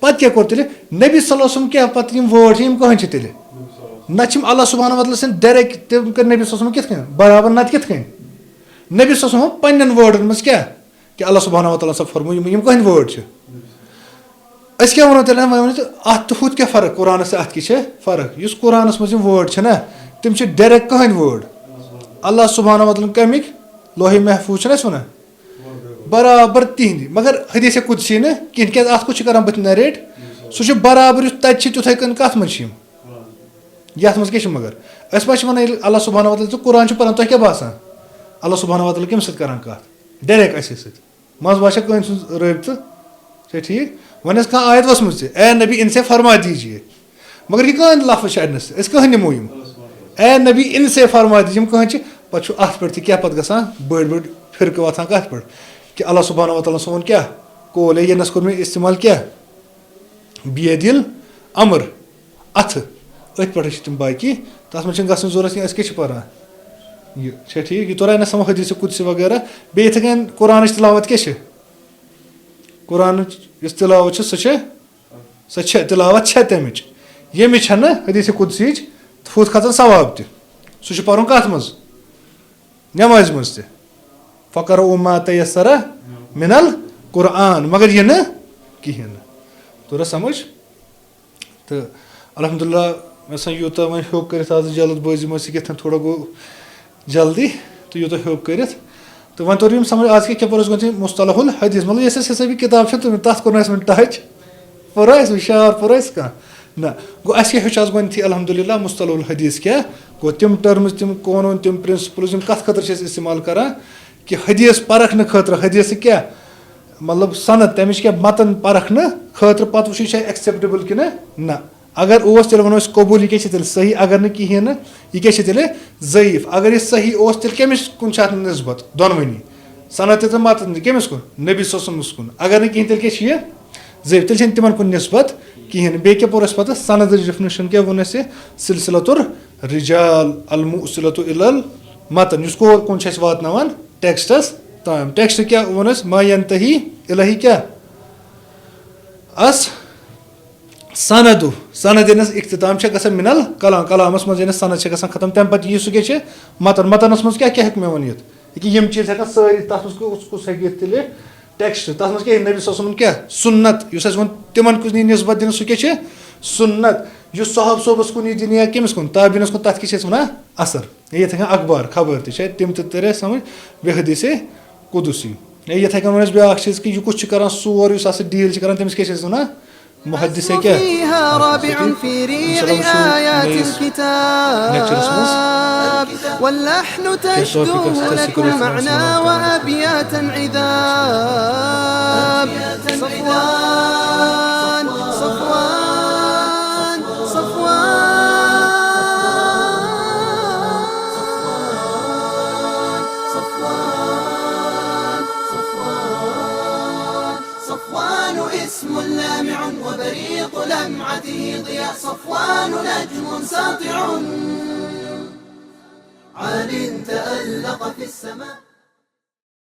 पत क्या कोर तेल नबी सल्लल्लाहु अलैहि वसल्लम क्या पत यम वर्ड यम कह तेल नम अल्लाह सुब्हानहु व तआला सन डायरेक्ट तम कर नबी सल्लल्लाहु अलैहि वसल्लम कित बराबर नत कित नबी सल्लल्लाहु अलैहि वसल्लम पन्न वर्डन मज क्या कि अल्लाह सुब्हानहु व तआला सह फरमो यम कह वर्ड क्या वनो तेल अत हुत क्या फर्क कुरान से अत क्या फर्क इस कुरान मज वर्ड ना तम डायरेक्ट कहन वर्ड अल्लाह सुब्हानहु व तआला कमिक लोहे महफूज वन बराबर तिहंद मगर हदीस कुदसी न कहें क्या अत कुछ कर बत नरेट सह बराबर तथ तुथे कन कत मज ये मज क्या मगर अस वन अल्लाह सुब्हानहु व तआला कुरान पान तुह क्या बासान अल्लाह सुब्हानहु व तआला कम सत कर कत डायरेक्ट अस मज बासा कन रबत ठीक वन कह आयत वसम ए नबी इनसे फरमा दीजिए मगर ये कह लफ्ज अनस कह नमो ए नबी इनसे फरमा दीजिए कह पे अत पे क्या पे ग बड़ बड़ फिरक वाथान कत पे कि अल्लाह सुब्हानहु व तआला सोन क्या कोल ये कोर मे इस्तेमाल क्या बियदिल अमर अथ अथ पे तम बाकी तथ मे गसन जरूरत क्या पान ये ठीक ये तोरा ना सम हदीस कुदसी वगैरह बे कन कुरान तिलावत क्या कुरान तिलावत सह तिलावत तमिच ये हदीस कुदसी थुत खचान सवाब तह पर्न कत मज नमाज मज फ़क़रऊ मा तयस्सर मिनल कुरान मगर ये न कहें तोरा समझ तो अल्हम्दुलिल्लाह मे यूत वो हेक कर आज जल्दबाजी मे सह थोड़ा गो जल्दी तो यूत हेक कर तो वो तोर समझ आज क्या पर गो मुस्तलहुल हदीस मतलब ये हिसाबी किताब तथ कोर वो टच पुर शार पुर कह ना गो अस हे गो अल्हम्दुलिल्लाह मुस्तलहुल हदीस क्या गो तम टर्म्स तम कानून तम प्रिंसिपल्स कत खतर इस्तेमाल करान कि हदीस परखने खतर हदीस क्या मतलब सनद तमिच क्या मतन परखने खतर पत वो एक्सेप्टेबल कि ना अगर तेल वो कबूल यह क्या सही अगर न कहें यह क्या तेल ज़ईफ अगर यह सही तेल कमिस कुन नस्बत दोनवनी सनद तो मतन कमिस कुन नबी सल्लल्लाहु कुन अगर न कहें तेल क्या ज़ईफ तेल तिमन कुन नस्बत कहें बे क्या पोर पे सनद डिफिनेशन क्या वो सिलसिलतुर रिजाल अल मुसिलतु इलल मतन इस कुन वातनावान टेक्स्टस ताम टेक्स्ट क्या वो मा यंतही इलही क्या अस सनदु सनद इख्तिताम गसन मिनल कलाम कलामस मज सनद गसन खत्म तम पे यह सह क्या मतन मतनस मज क्या हे मे वन कि यम चीज हेकान सारी तथ कुस हे तेल टेक्स्ट तथ मज क्या नबी सल्लल्लाहु अलैहि वसल्लम क्या सुन्नत इस वो तिमन कुछ नस्बत दिन सह क्या सुन्नत जो साहब सोबस कुन दिन या कमिस कुन ताबीनस कुन तथ क्या वन असर ये अखबार खबर तम तर समझ बे हदीस कुदसी ये कन ब्या चीज कि यह कुछ कर सोर डील कर तमिस क्या वन मुहद्दिस क्या واللحن تشدوه لكم معنى وأبياتا عذاب صفوان صفوان صفوان اسم لامع وبريق لمعته ضياء صفوان نجم ساطع عال تألق في السماء